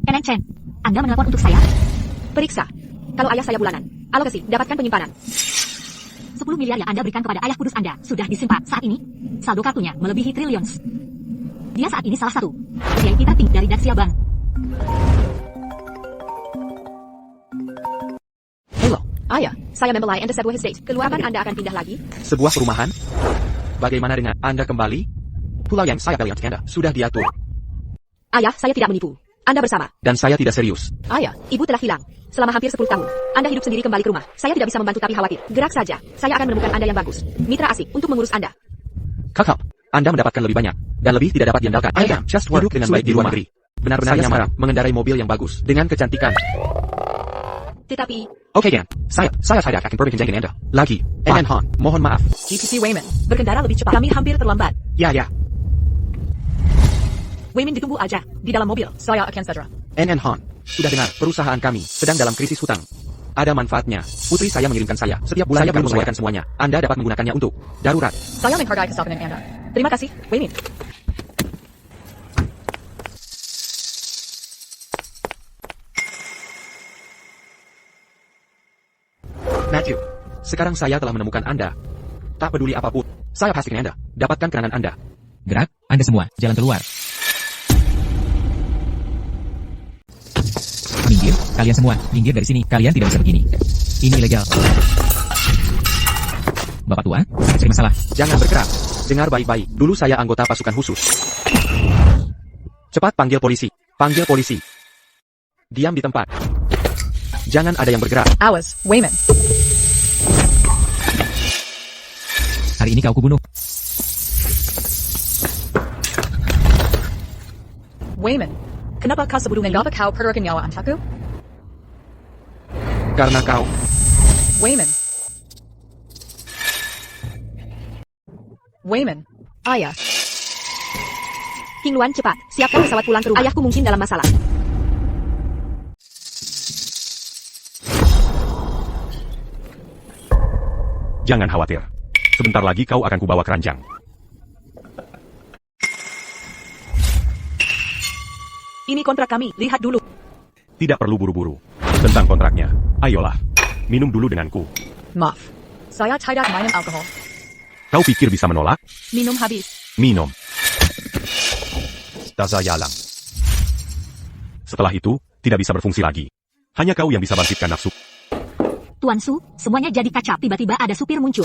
Eneng Chen, Anda menelpon untuk saya? Periksa. Kalau ayah saya bulanan. Alokasi, dapatkan penyimpanan. 10 miliar yang Anda berikan kepada ayah kudus Anda sudah disimpan. Saat ini, saldo kartunya melebihi triliuns. Dia saat ini salah satu VIP tertinggi dari Daxia Bank. Halo, ayah. Saya membelai Anda sebuah estate. Keluarkan Anda akan pindah lagi? Sebuah perumahan? Bagaimana dengan Anda kembali? Pulau yang saya beli untuk Anda sudah diatur. Ayah, saya tidak menipu. Anda bersama. Dan saya tidak serius. Ayah, ibu telah hilang. Selama hampir 10 tahun. Anda hidup sendiri kembali ke rumah. Saya tidak bisa membantu tapi khawatir. Gerak saja. Saya akan menemukan Anda yang bagus. Mitra asik untuk mengurus Anda. Kakak, Anda mendapatkan lebih banyak. Dan lebih tidak dapat diandalkan. Anda just hidup dengan baik di luar negeri. Benar-benar nyaman mengendarai mobil yang bagus. Dengan kecantikan. Tetapi... Oke, Gan. Saya tidak akan pergi kenjangin Anda. Lagi. NN Han, mohon maaf. GPC Wayman. Berkendara lebih cepat. Kami hampir terlambat. Ya. Wayman ditunggu aja. Di dalam mobil. Saya akan segera. NN Han, sudah dengar, perusahaan kami sedang dalam krisis hutang. Ada manfaatnya. Putri saya mengirimkan saya. Setiap bulan saya mengeluarkan semuanya. Anda dapat menggunakannya untuk darurat. Saya menghargai kesabaran Anda. Terima kasih, Wayman. Matthew, sekarang saya telah menemukan Anda. Tak peduli apapun, saya pastikan Anda. Dapatkan kenangan Anda. Gerak, Anda semua, jalan keluar. Minggir, kalian semua, minggir dari sini. Kalian tidak bisa begini. Ini ilegal. Bapak tua, sangat cari masalah. Jangan bergerak. Dengar baik-baik. Dulu saya anggota pasukan khusus. Cepat panggil polisi. Panggil polisi. Diam di tempat. Jangan ada yang bergerak. Awas, Wayman. Hari ini kau kubunuh. Wayman, kenapa kau sebelum mengapa kau perlukan nyawa antaku? Karena kau. Wayman. Wayman, ayah. King Luan, cepat. Siapkan pesawat pulang ke rumah. Ayahku mungkin dalam masalah. Jangan khawatir. Sebentar lagi kau akan kubawa keranjang. Ini kontrak kami, lihat dulu. Tidak perlu buru-buru. Tentang kontraknya, ayolah. Minum dulu denganku. Maaf, saya tidak minum alkohol. Kau pikir bisa menolak? Minum habis. Minum. Taza Yalang. Setelah itu, tidak bisa berfungsi lagi. Hanya kau yang bisa bangkitkan nafsu. Tuan Su, semuanya jadi kacau. Tiba-tiba ada supir muncul.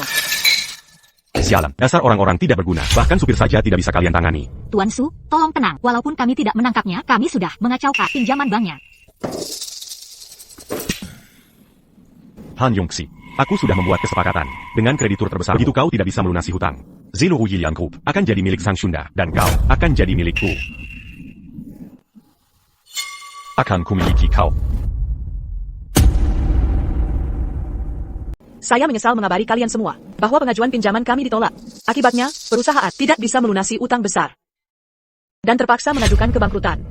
Sialan, dasar orang-orang tidak berguna. Bahkan supir saja tidak bisa kalian tangani. Tuan Su, tolong tenang. Walaupun kami tidak menangkapnya, kami sudah mengacaukan pinjaman banknya. Han Yongxi, aku sudah membuat kesepakatan dengan kreditur terbesar. Begitu kau tidak bisa melunasi hutang, Zilu Yilian Group akan jadi milik Sang Shunda, dan kau akan jadi milikku. Akan kumiliki kau. Saya menyesal mengabari kalian semua bahwa pengajuan pinjaman kami ditolak. Akibatnya, perusahaan tidak bisa melunasi utang besar dan terpaksa mengajukan kebangkrutan.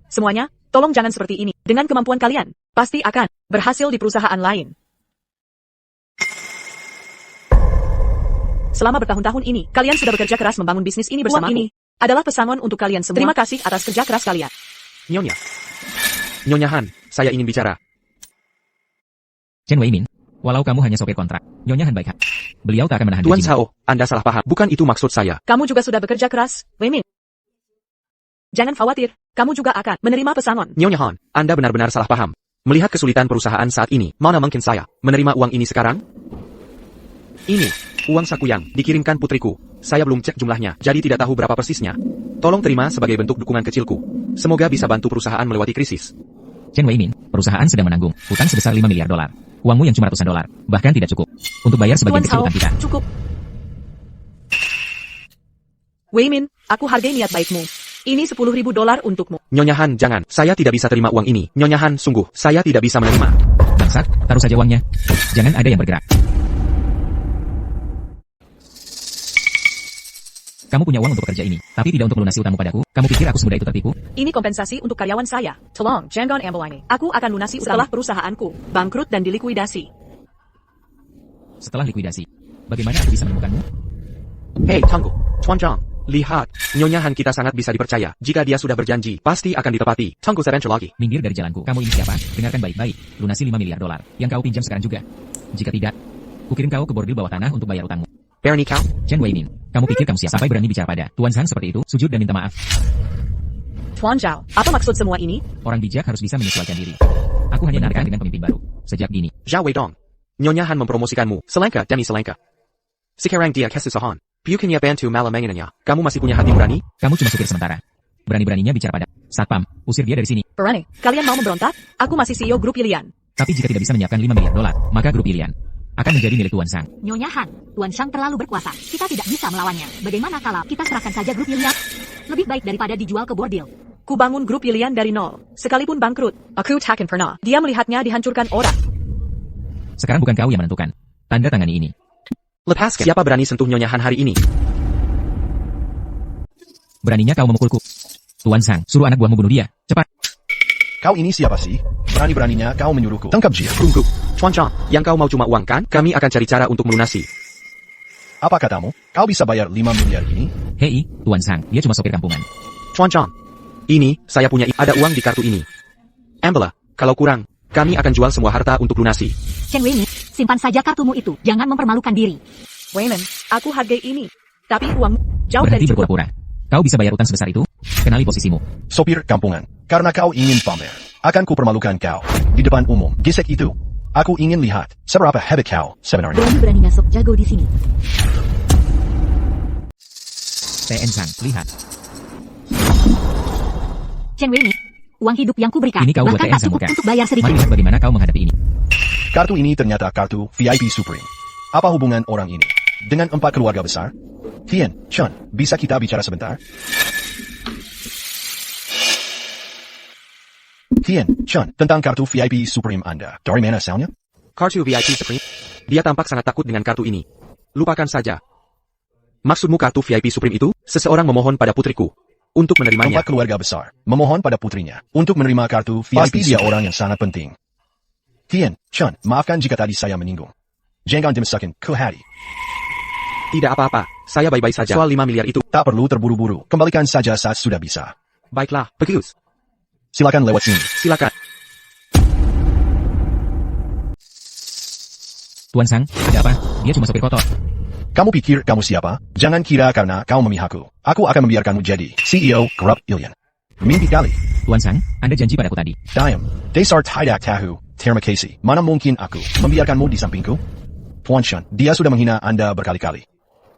Semuanya, tolong jangan seperti ini. Dengan kemampuan kalian, pasti akan berhasil di perusahaan lain. Selama bertahun-tahun ini, kalian sudah bekerja keras membangun bisnis ini bersama ini adalah pesangon untuk kalian semua. Terima kasih atas kerja keras kalian. Nyonya Han, saya ingin bicara. Chen Weimin, walau kamu hanya sopir kontrak, Nyonya Han baik hati. Beliau tak akan menahan Tuan gajimu. Sao, Anda salah paham. Bukan itu maksud saya. Kamu juga sudah bekerja keras, Weimin. Jangan khawatir, kamu juga akan menerima pesangon. Nyonya Han, Anda benar-benar salah paham. Melihat kesulitan perusahaan saat ini, mana mungkin saya menerima uang ini sekarang? Ini, uang saku yang dikirimkan putriku. Saya belum cek jumlahnya, jadi tidak tahu berapa persisnya. Tolong terima sebagai bentuk dukungan kecilku. Semoga bisa bantu perusahaan melewati krisis. Chen Weimin, perusahaan sedang menanggung hutang sebesar 5 miliar dolar. Uangmu yang cuma ratusan dolar, bahkan tidak cukup untuk bayar sebagian Tuan kecil Sao, hutang kita. cukup. Weimin, aku hargai niat baikmu. Ini 10.000 dolar untukmu. Nyonya Han, jangan. Saya tidak bisa terima uang ini. Nyonya Han, sungguh, saya tidak bisa menerima. Bangsat, taruh saja uangnya. Jangan ada yang bergerak. Kamu punya uang untuk bekerja ini, tapi tidak untuk melunasi utangmu padaku. Kamu pikir aku semudah itu tertipu? Ini kompensasi untuk karyawan saya. Tolong, jangan ambil ini. Aku akan lunasi setelah perusahaanku bangkrut dan dilikuidasi. Setelah likuidasi, bagaimana aku bisa menemukanmu? Hei, Tunggu. Tuan Zhang, Lihat, Nyonya Han kita sangat bisa dipercaya. Jika dia sudah berjanji, pasti akan ditepati. Tunggu sebentar lagi. Minggir dari jalanku. Kamu ini siapa? Dengarkan baik-baik. Lunasi 5 miliar dolar. Yang kau pinjam sekarang juga. Jika tidak, kukirim kau ke bordil bawah tanah untuk bayar utangmu. Bernie kau? Chen Weimin, kamu pikir kamu siapa? Sampai berani bicara pada Tuan Zhang seperti itu? Sujud dan minta maaf. Tuan Zhao, apa maksud semua ini? Orang bijak harus bisa menyesuaikan diri. Aku hanya menarikan dengan pemimpin baru. Sejak dini. Zhao Weidong. Nyonya Han mempromosikanmu, selangkah demi selangkah. Sekarang dia kesusahan. Bukannya bantu malah menginanya. Kamu masih punya hati berani? Kamu cuma supir sementara. Berani-beraninya bicara pada Satpam. Usir dia dari sini. Berani, kalian mau memberontak? Aku masih CEO grup Ilian. Tapi jika tidak bisa menyiapkan 5 miliar dolar, maka grup Ilian akan menjadi milik Tuan Zhang. Nyonya Han, Tuan Shang terlalu berkuasa. Kita tidak bisa melawannya. Bagaimana kalau kita serahkan saja grup Ilian? Lebih baik daripada dijual ke bordil. Ku bangun grup Ilian dari nol. Sekalipun bangkrut, aku takkan pernah. Dia melihatnya dihancurkan orang. Sekarang bukan kau yang menentukan. Tanda tangani ini. Lepaskan. Siapa berani sentuh Nyonya Han hari ini? Beraninya kau memukulku. Tuan Zhang, suruh anak buahmu bunuh dia. Cepat. Kau ini siapa sih? Berani-beraninya kau menyuruhku. Tangkap dia. Tunggu. Chuan Zhang, yang kau mau cuma uang kan? Kami akan cari cara untuk melunasi. Apa katamu? Kau bisa bayar 5 miliar ini? Hei, Tuan Zhang, dia cuma sopir kampungan. Chuan Zhang. Ini, saya punya ada uang di kartu ini. Ambillah, kalau kurang, kami akan jual semua harta untuk lunasi. Chen Weini, simpan saja kartumu itu. Jangan mempermalukan diri. Wayman, aku hargai ini. Tapi uang jauh dari Berhenti cukup. berpura-pura. Kau bisa bayar utang sebesar itu? Kenali posisimu. Sopir kampungan. Karena kau ingin pamer, akan kupermalukan kau di depan umum. Gesek itu. Aku ingin lihat seberapa hebat kau sebenarnya. Berani-beraninya sok jago di sini. TN Zhang, lihat. Chen Weini, uang hidup yang kuberikan. Ini kau buat bahkan TN tak Zhang cukup bukan? untuk bayar sedikit. Mari lihat bagaimana kau menghadapi ini. Kartu ini ternyata kartu VIP Supreme. Apa hubungan orang ini dengan 4 keluarga besar? Tian, Chen, bisa kita bicara sebentar? Tian, Chen, tentang kartu VIP Supreme Anda. Dari mana asalnya? Kartu VIP Supreme? Dia tampak sangat takut dengan kartu ini. Lupakan saja. Maksudmu kartu VIP Supreme itu? Seseorang memohon pada putriku untuk menerimanya. 4 keluarga besar memohon pada putrinya untuk menerima kartu VIP. Pasti dia orang yang sangat penting. Tian, Chen, maafkan jika tadi saya menyinggung. Jangan dimasukkan ke hati. Tidak apa-apa, saya baik-baik saja. Soal 5 miliar itu. Tak perlu terburu-buru. Kembalikan saja saat sudah bisa. Baiklah, bagus. Silakan lewat sini. Silakan. Tuan Zhang, ada apa? Dia cuma sopir kotor. Kamu pikir kamu siapa? Jangan kira karena kau memihakku. Aku akan membiarkanmu jadi CEO Grup Ilian. Mimpi kali. Tuan Zhang, Anda janji padaku tadi. Diam. Dasar tidak tahu. Terima kasih. Mana mungkin aku membiarkanmu di sampingku? Tuan Shen, dia sudah menghina Anda berkali-kali.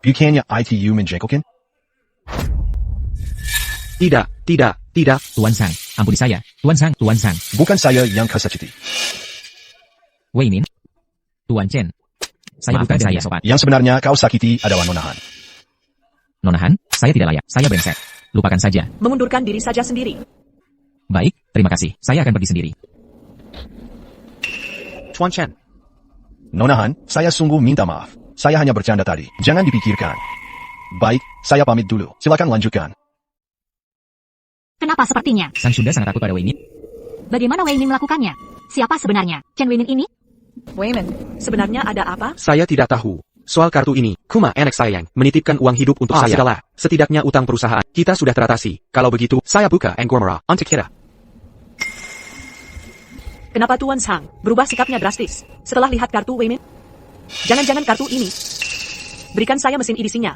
Bukannya ITU menjengkelkan? Tidak. Tuan Zhang, ampuni saya. Tuan Zhang. Bukan saya yang kesakiti. Wei Min. Tuan Chen. Saya bukan saya sopan. Yang sebenarnya kau sakiti adalah Nona Han. Nona Han, saya tidak layak. Saya brengsek. Lupakan saja. Mengundurkan diri saja sendiri. Baik, terima kasih. Saya akan pergi sendiri. Chuan Chen. Nona Han, saya sungguh minta maaf. Saya hanya bercanda tadi. Jangan dipikirkan. Baik, saya pamit dulu. Silakan lanjutkan. Kenapa sepertinya? Sang Sunda sangat takut pada Wei Min. Bagaimana Wei Min melakukannya? Siapa sebenarnya? Chen Weini ini? Wayman, sebenarnya ada apa? Saya tidak tahu. Soal kartu ini, Kuma anak sayang menitipkan uang hidup untuk saya. Sudahlah, setidaknya utang perusahaan kita sudah teratasi. Kalau begitu, saya buka Angkor untuk kita. Kenapa Tuan Zhang berubah sikapnya drastis setelah lihat kartu Wayman? Jangan-jangan kartu ini. Berikan saya mesin edisinya.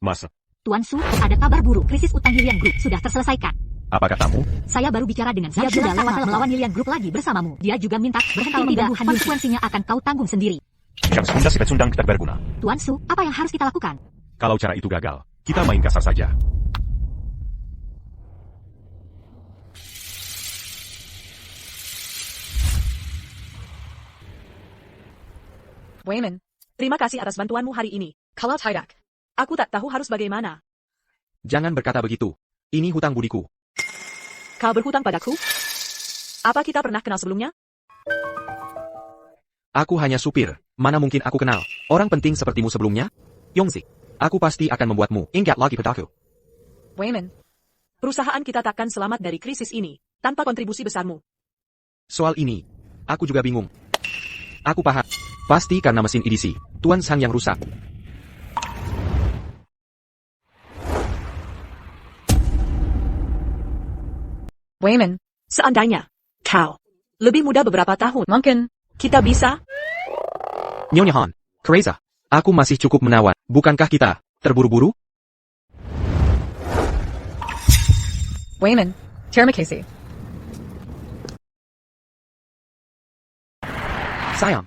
Mas, Tuan Su, ada kabar buruk. Krisis utang Hylian Group sudah terselesaikan. apa katamu? Saya baru bicara dengan Zhang sudah lama melawan Hylian Group lagi bersamamu. Dia juga minta berhenti mengganggu Han Yunxi. Konsekuensinya akan kau tanggung sendiri. Yang Sunda sifat Sundang tidak berguna. Tuan Su, apa yang harus kita lakukan? Kalau cara itu gagal, kita main kasar saja. Wayman, terima kasih atas bantuanmu hari ini. Kalau tidak, aku tak tahu harus bagaimana. Jangan berkata begitu. Ini hutang budiku. Kau berhutang padaku? Apa kita pernah kenal sebelumnya? Aku hanya supir. Mana mungkin aku kenal orang penting sepertimu sebelumnya? Yongzi, aku pasti akan membuatmu ingat lagi padaku. Wayman, perusahaan kita takkan selamat dari krisis ini tanpa kontribusi besarmu. Soal ini, Aku juga bingung. Aku paham. Pasti karena mesin edisi Tuan Sang yang rusak. Wayman, seandainya kau lebih muda beberapa tahun, mungkin kita bisa. Nyonya Han, Kreza, aku masih cukup menawan. Bukankah kita terburu-buru? Wayman, terima kasih. Sayang.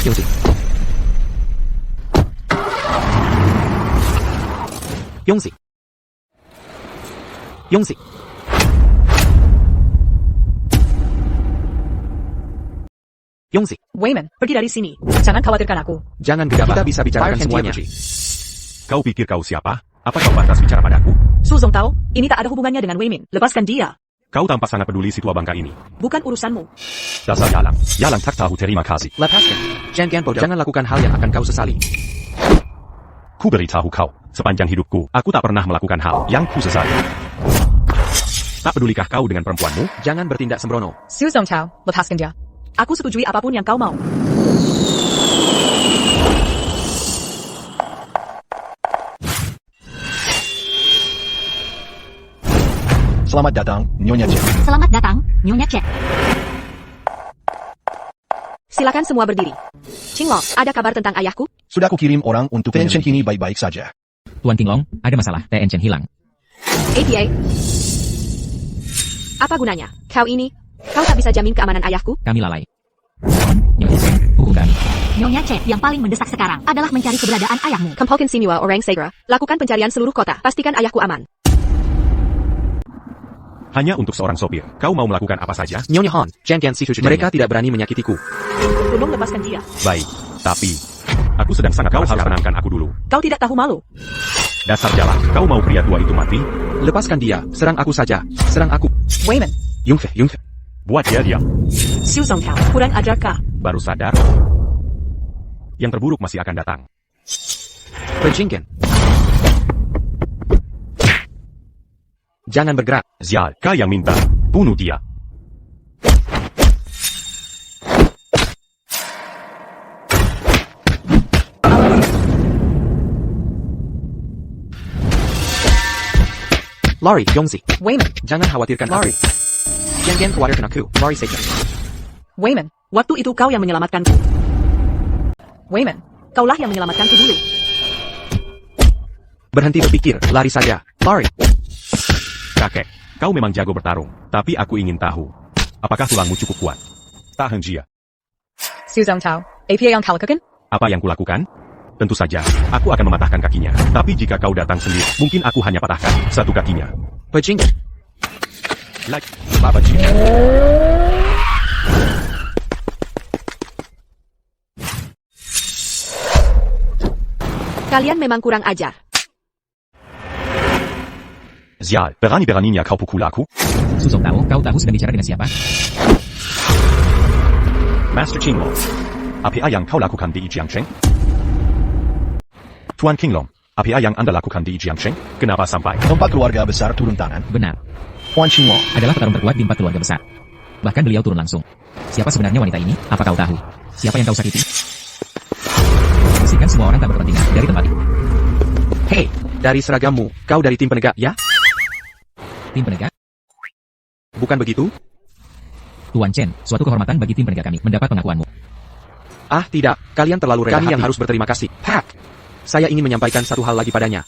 Yongsi. Yongsi. Yongsi. Yongsi, Wayman, pergi dari sini. Jangan khawatirkan aku. jangan gegabah. Kita bisa bicarakan semuanya. Kau pikir kau siapa? Apa kau pantas bicara padaku? Su Zong tahu, ini tak ada hubungannya dengan Wayman. Lepaskan dia. Kau tampak sangat peduli si tua bangka ini. Bukan urusanmu. Dasar Yalang. Yalang tak tahu terima kasih. Lepaskan. Jangan bodoh. Jangan lakukan hal yang akan kau sesali. Ku beritahu kau, sepanjang hidupku, aku tak pernah melakukan hal yang ku sesali. Tak pedulikah kau dengan perempuanmu? Jangan bertindak sembrono. Su Zong tahu, lepaskan dia. Aku setujui apapun yang kau mau. Selamat datang, Nyonya Jack. Selamat datang, Nyonya Cek. Silakan semua berdiri. Qinglong, ada kabar tentang ayahku? Sudah aku kirim orang untuk Tension kini baik-baik saja. Tuan Qinglong, ada masalah. TN Chen hilang. APA. Apa gunanya? Kau tak bisa jamin keamanan ayahku? Kami lalai. Nyonya Chen, hukum kami. Nyonya Cek yang paling mendesak sekarang adalah mencari keberadaan ayahmu. Kempalkan Sinua orang Segra. Lakukan pencarian seluruh kota. Pastikan ayahku aman. Hanya untuk seorang sopir. Kau mau melakukan apa saja? Nyonya Han, jangan situ. Mereka tidak berani menyakitiku. Tolong lepaskan dia. Baik. Tapi, aku sedang sangat kau harus tenangkan aku dulu. Kau tidak tahu malu. Dasar Jalang, kau mau pria tua itu mati? Lepaskan dia. Serang aku saja. Serang aku. Wayman, Yungfe. Buat dia diam. Su Zong tahu, kurang ajar kah? Baru sadar? Yang terburuk masih akan datang. Perjingkan. Jangan bergerak. Zial, kau yang minta. Bunuh dia. Lari, Yongzi. Wayman, Jangan khawatirkan Lari. Jangan khawatirkan aku. Lari saja. Wayman, waktu itu kau yang menyelamatkanku. Wayman, kaulah yang menyelamatkanku dulu. Berhenti berpikir. Lari saja. Lari. Kakek, kau memang jago bertarung. Tapi aku ingin tahu. Apakah tulangmu cukup kuat? Tahan Jia. Su Zong tahu, APA yang kau lakukan? Apa yang kulakukan? Tentu saja, aku akan mematahkan kakinya. Tapi jika kau datang sendiri, mungkin aku hanya patahkan satu kakinya. Perjingkan. Like, Baba Jia. Kalian memang kurang ajar. Zial, berani-beraninya kau pukul aku? Su Zong tahu, kau tahu sedang bicara dengan siapa? Master Qinglong, apa yang kau lakukan di Jiangcheng? Tuan Qinglong, apa yang Anda lakukan di Jiangcheng? Kenapa sampai? Tempat keluarga besar turun tangan. Benar. Huan Qinglong, Adalah petarung terkuat di 4 keluarga besar. Bahkan beliau turun langsung. Siapa sebenarnya wanita ini? Apa kau tahu? Siapa yang kau sakiti? Pastikan semua orang tak berkepentingan dari tempat itu. Hei, dari seragammu, kau dari tim penegak, ya? Tim penegak? Bukan begitu? Tuan Chen, suatu kehormatan bagi tim penegak kami mendapat pengakuanmu. Ah, tidak. Kalian terlalu rendah hati. Kami yang harus berterima kasih. Hak. Saya ingin menyampaikan satu hal lagi padanya.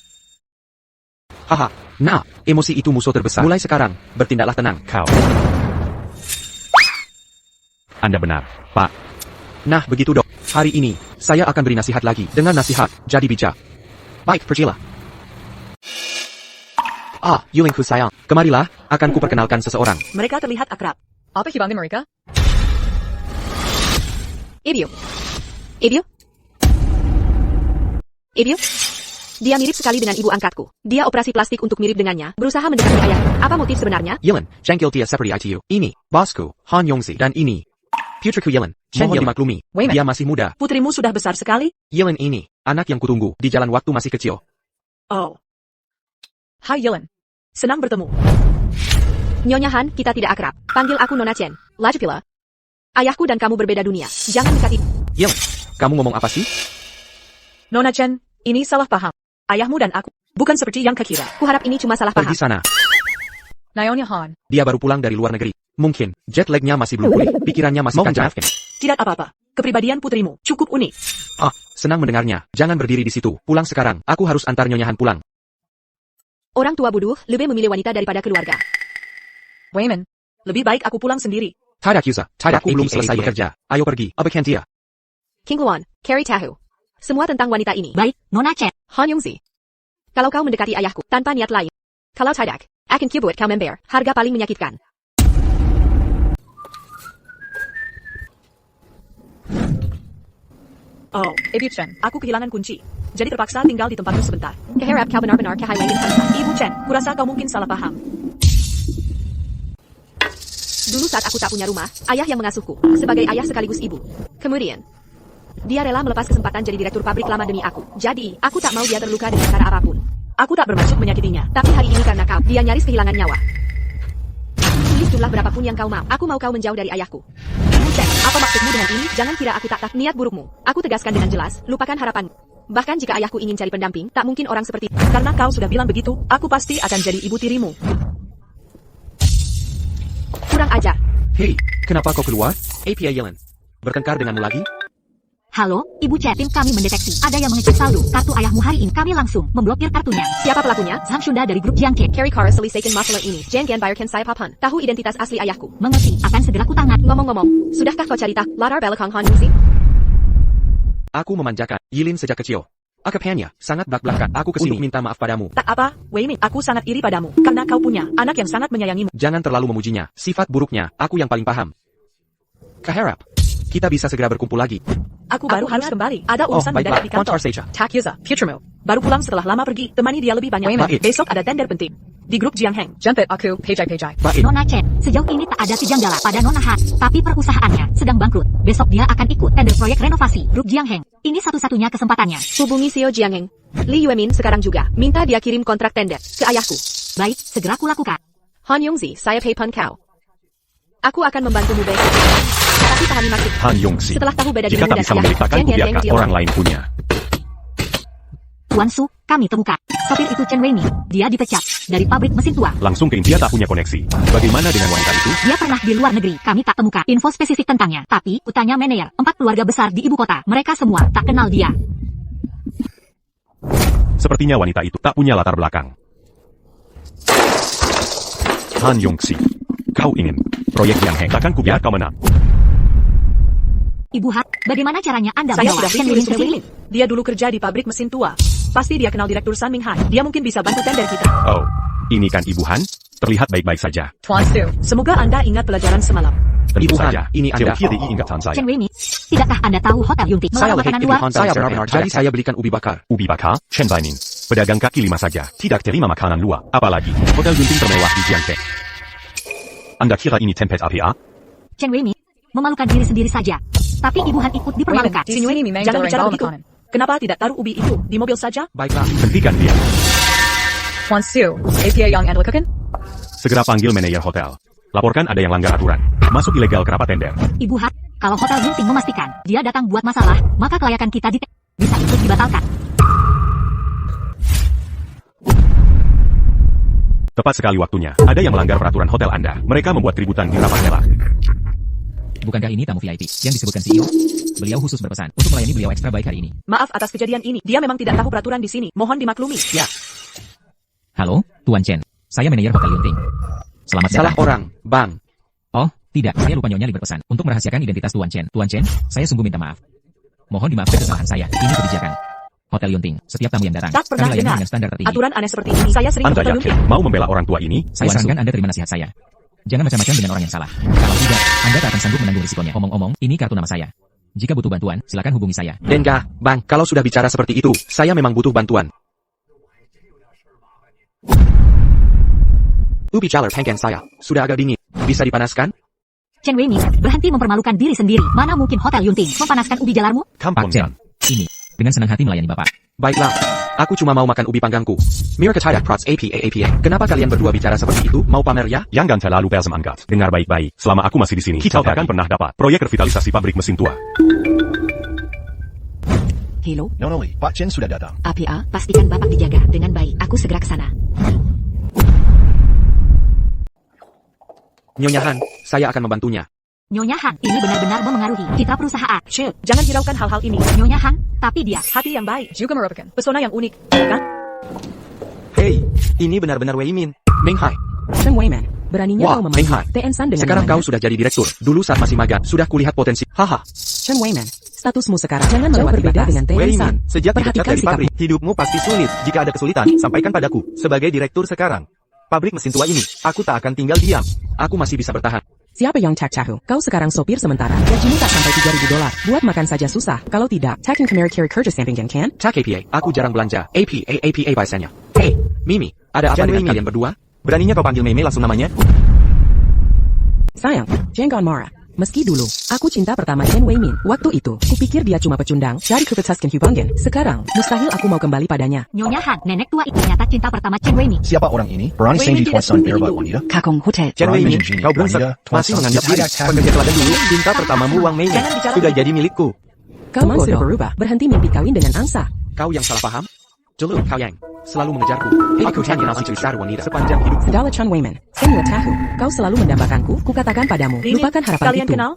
Haha. Nah, emosi itu musuh terbesar. Mulai sekarang, bertindaklah tenang. Kau. Anda benar, Pak. Nah, begitu dok. Hari ini, saya akan beri nasihat lagi. Dengan nasihat, jadi bijak. Baik, pergilah. Ah, Yulingku sayang. Kemarilah, akan kuperkenalkan seseorang. Mereka terlihat akrab. Apa hibangnya mereka? Ibyo. Dia mirip sekali dengan ibu angkatku. Dia operasi plastik untuk mirip dengannya, berusaha mendekati ayahku. Apa motif sebenarnya? Yilin, jengkel dia seperti ITU. Ini, bosku, Han Yongzi. Dan ini, putriku Yilin. Mohon dimaklumi, Wayman. dia masih muda. Putrimu sudah besar sekali? Yilin ini, anak yang kutunggu, di jalan waktu masih kecil. Oh. Hai Yilin. Senang bertemu. Nyonya Han, kita tidak akrab. Panggil aku Nona Chen. Lagi pula. Ayahku dan kamu berbeda dunia. Jangan dekati. Yelen, kamu ngomong apa sih? Nona Chen, ini salah paham. Ayahmu dan aku bukan seperti yang kekira. Kuharap ini cuma salah paham. Pergi sana. Nyonya Han, Dia baru pulang dari luar negeri. Mungkin, jet lagnya masih belum pulih. Pikirannya masih Mohon kacau. maafkan. tidak apa-apa. Kepribadian putrimu cukup unik. Ah, senang mendengarnya. Jangan berdiri di situ. Pulang sekarang. Aku harus antar Nyonya Han pulang. Orang tua bodoh lebih memilih wanita daripada keluarga. Wayman, lebih baik aku pulang sendiri. Tidak Yusa, tidak. Aku belum APA. selesai bekerja. Ayo pergi. Abaikan dia. King Luan, Carrie Tahu. Semua tentang wanita ini. Baik, Nona Chen. Han Yongzi. Kalau kau mendekati ayahku tanpa niat lain. Kalau tidak, akan kubuat kau member. Harga paling menyakitkan. Oh, Ibu Chen, aku kehilangan kunci. Jadi terpaksa tinggal di tempatmu sebentar. Keharap kau benar-benar kehilangan hamsa. Ibu Chen, kurasa kau mungkin salah paham. Dulu saat aku tak punya rumah, ayah yang mengasuhku, sebagai ayah sekaligus ibu. Kemudian, dia rela melepas kesempatan jadi direktur pabrik lama demi aku. Jadi, aku tak mau dia terluka dengan cara apapun. Aku tak bermaksud menyakitinya. Tapi hari ini karena kau, dia nyaris kehilangan nyawa. Tulis jumlah berapapun yang kau mau. Aku mau kau menjauh dari ayahku. Buset, apa maksudmu dengan ini? Jangan kira aku tak niat burukmu. Aku tegaskan dengan jelas, lupakan harapan. Bahkan jika ayahku ingin cari pendamping, tak mungkin orang seperti... Karena kau sudah bilang begitu, aku pasti akan jadi ibu tirimu. Kurang ajar. Hei, kenapa kau keluar? APA Yelen. Bertengkar denganmu lagi? Halo, Ibu Chen. Tim kami mendeteksi ada yang mengecek saldo kartu ayahmu hari ini. Kami langsung memblokir kartunya. Siapa pelakunya? Zhang Shunda dari grup Jiangke. Carrie Cara selesaikan masalah ini. Jangan bayarkan saya papan. Tahu identitas asli ayahku. Mengerti, akan segera kutangat. Ngomong-ngomong, sudahkah kau cari tahu latar belakang Han Yongzi? Aku memanjakan Yilin sejak kecil. Akapannya, sangat belak-belakan. Aku kesini minta maaf padamu. Tak apa, Waymin, aku sangat iri padamu. Karena kau punya anak yang sangat menyayangimu. Jangan terlalu memujinya. Sifat buruknya, aku yang paling paham. Kaharap, kita bisa segera berkumpul lagi. Aku baru harus kembali. Ada urusan baiklah, mendadak di kantor. kontar saja. Takyuza, putrimu. Baru pulang setelah lama pergi. Temani dia lebih banyak. Baik. Besok ada tender penting. Di grup Jiangheng. Jemput aku, pejai-pejai. Baik, Nona Chen, sejauh ini tak ada kejanggalan pada Nona Han, tapi perusahaannya sedang bangkrut. Besok dia akan ikut tender proyek renovasi grup Jiangheng. Ini satu-satunya kesempatannya. Hubungi Xiao Jiangheng. Li Yuemin sekarang juga. Minta dia kirim kontrak tender ke ayahku. Baik, segera kulakukan. Han Yongzi, saya paypal kau. Aku akan membantumu baik. Tapi pahami maksud. Han Yongzi. Setelah tahu beda Jika dirimu tak dan bisa ayah, memilikkan, jangan biarkan dia orang lain. lain punya. Tuan Su, kami temukan. Sopir itu Chen Weimi. Dia dipecat dari pabrik mesin tua. Langsung ke dia tak punya koneksi. Bagaimana dengan wanita itu? Dia pernah di luar negeri. Kami tak temukan info spesifik tentangnya. Tapi, utanya manajer, 4 keluarga besar di ibu kota. Mereka semua tak kenal dia. Sepertinya wanita itu tak punya latar belakang. Han Yongzi, kau ingin proyek yang heng, takkan kubiar kau menang. Ibu Han, bagaimana caranya Anda Saya membawa sudah Chen review Weimi ke instruksi sini? ini. Dia dulu kerja di pabrik mesin tua. Pasti dia kenal Direktur San Minghai. Dia mungkin bisa bantu tender kita. Oh, ini kan Ibu Han? Terlihat baik-baik saja. Tuan Su, semoga Anda ingat pelajaran semalam. Tentu Ibu Han, saja. ini Anda. Jauh di ingatan saya. Chen Weimi, tidakkah Anda tahu Hotel Yunting Saya melarang lagi makanan Ibu luar? Han, saya benar-benar. Jadi saya belikan ubi bakar. Ubi bakar, Chen Baimin. Pedagang kaki lima saja. Tidak terima makanan luar. Apalagi, hotel gunting termewah di Jiangke. Anda kira ini tempat APA? Chen Weimi, memalukan diri sendiri saja. Tapi Ibu Han ikut dipermalukan. Jangan bicara begitu. Kenapa tidak taruh ubi itu di mobil saja? Baiklah. Hentikan dia. Tuan Su, APA yang Anda lakukan? Segera panggil manajer hotel. Laporkan ada yang langgar aturan. Masuk ilegal kerapat tender. Ibu Han, kalau Hotel Yunting memastikan dia datang buat masalah, maka kelayakan kita bisa ikut dibatalkan. Tepat sekali waktunya. Ada yang melanggar peraturan hotel Anda. Mereka membuat keributan di rapat merah. Bukankah ini tamu VIP yang disebutkan CEO? Beliau khusus berpesan untuk melayani beliau ekstra baik hari ini. Maaf atas kejadian ini. Dia memang tidak tahu peraturan di sini. Mohon dimaklumi. Ya, Halo, Tuan Chen. Saya manajer Hotel Yunting. Selamat salah datang. orang, Bang. Oh, tidak. Saya lupa Nyonya Li berpesan untuk merahasiakan identitas Tuan Chen. Tuan Chen, saya sungguh minta maaf. Mohon dimaafkan kesalahan saya. Ini kebijakan Hotel Yunting. Setiap tamu yang datang, Tak pernah kami layani dengar dengan standar tertinggi. aturan aneh seperti ini. Saya sering Anda Hotel yakin Yunting. mau membela orang tua ini? Saya sarankan Anda terima nasihat saya. Jangan macam-macam dengan orang yang salah. Kalau tidak, Anda tak akan sanggup menanggung risikonya. Omong-omong, ini kartu nama saya. Jika butuh bantuan, silakan hubungi saya. Denga, Bang, kalau sudah bicara seperti itu, saya memang butuh bantuan. Ubi jalar penggen saya. Sudah agak dingin. Bisa dipanaskan? Chen Weimi, berhenti mempermalukan diri sendiri. Mana mungkin Hotel Yunting mempanaskan ubi jalarmu? Pak Chen, ini. Dengan senang hati melayani Bapak. Baiklah. Aku cuma mau makan ubi panggangku. Mir kecayak prots APA. Kenapa kalian berdua bicara seperti itu? Mau pamer ya? Jangan terlalu bersemangat. Dengar baik-baik. Selama aku masih di sini, kita takkan pernah dapat proyek revitalisasi pabrik mesin tua. Hello? Nona Lee, Pak Chen sudah datang. APA, pastikan Bapak dijaga dengan baik. Aku segera ke sana. Nyonya Han, saya akan membantunya. Nyonya Han, ini benar-benar memengaruhi citra perusahaan. Chill, jangan hiraukan hal-hal ini. Nyonya Han, tapi dia Hati yang baik juga merupakan pesona yang unik, kan? Hei, ini benar-benar Wei Min. Meng Hai. Chen Weiman, beraninya Wah, kau Meng memanggil Hai. TN San dengan Sekarang kau namanya. sudah jadi direktur. Dulu saat masih magang, sudah kulihat potensi. Haha. Chen Weiman, statusmu sekarang jangan melewati berbeda dengan TN San. Sejak dipecat Perhatikan dari pabrik, sikapmu. hidupmu pasti sulit. Jika ada kesulitan, sampaikan padaku. Sebagai direktur sekarang, pabrik mesin tua ini, aku tak akan tinggal diam. Aku masih bisa bertahan. Siapa yang cak cahu? Kau sekarang sopir sementara. Gajimu tak sampai $3.000. Buat makan saja susah. Kalau tidak, takin kemari kiri kerja sampingan kan? Cak APA, aku jarang belanja. APA biasanya. Hei, Mimi, ada apa Chen dengan Wei Min. kalian berdua? Beraninya kau panggil Mei langsung namanya? Sayang, jangan marah. Meski dulu, aku cinta pertama Chen Weimin. Waktu itu, kupikir dia cuma pecundang, cari kupetaskan Hubangen. Sekarang, mustahil aku mau kembali padanya. Nyonya Han, nenek tua itu ternyata cinta pertama Chen Wei Min. Siapa orang ini? Berani Wei Sandy Min Tuan tidak San seperti Perbat itu. wanita? Kakong Hotel. Chen Wei Min, Berani kau brengsek. Wanita, Tuan Masih San. menganggap diri Siapa? pekerja teladan dulu. Cinta pertamamu Wang Mei Jangan bicara sudah begitu. jadi milikku. Kau sudah berubah, berhenti mimpi kawin dengan angsa. Kau yang salah paham? Dulu kau yang selalu mengejarku. Aku hanya mencari wanita sepanjang hidupku. Dala Chen Weimin, Senua Tahu, kau selalu mendambakanku, kukatakan padamu, Ini, lupakan harapan kalian itu. kenal?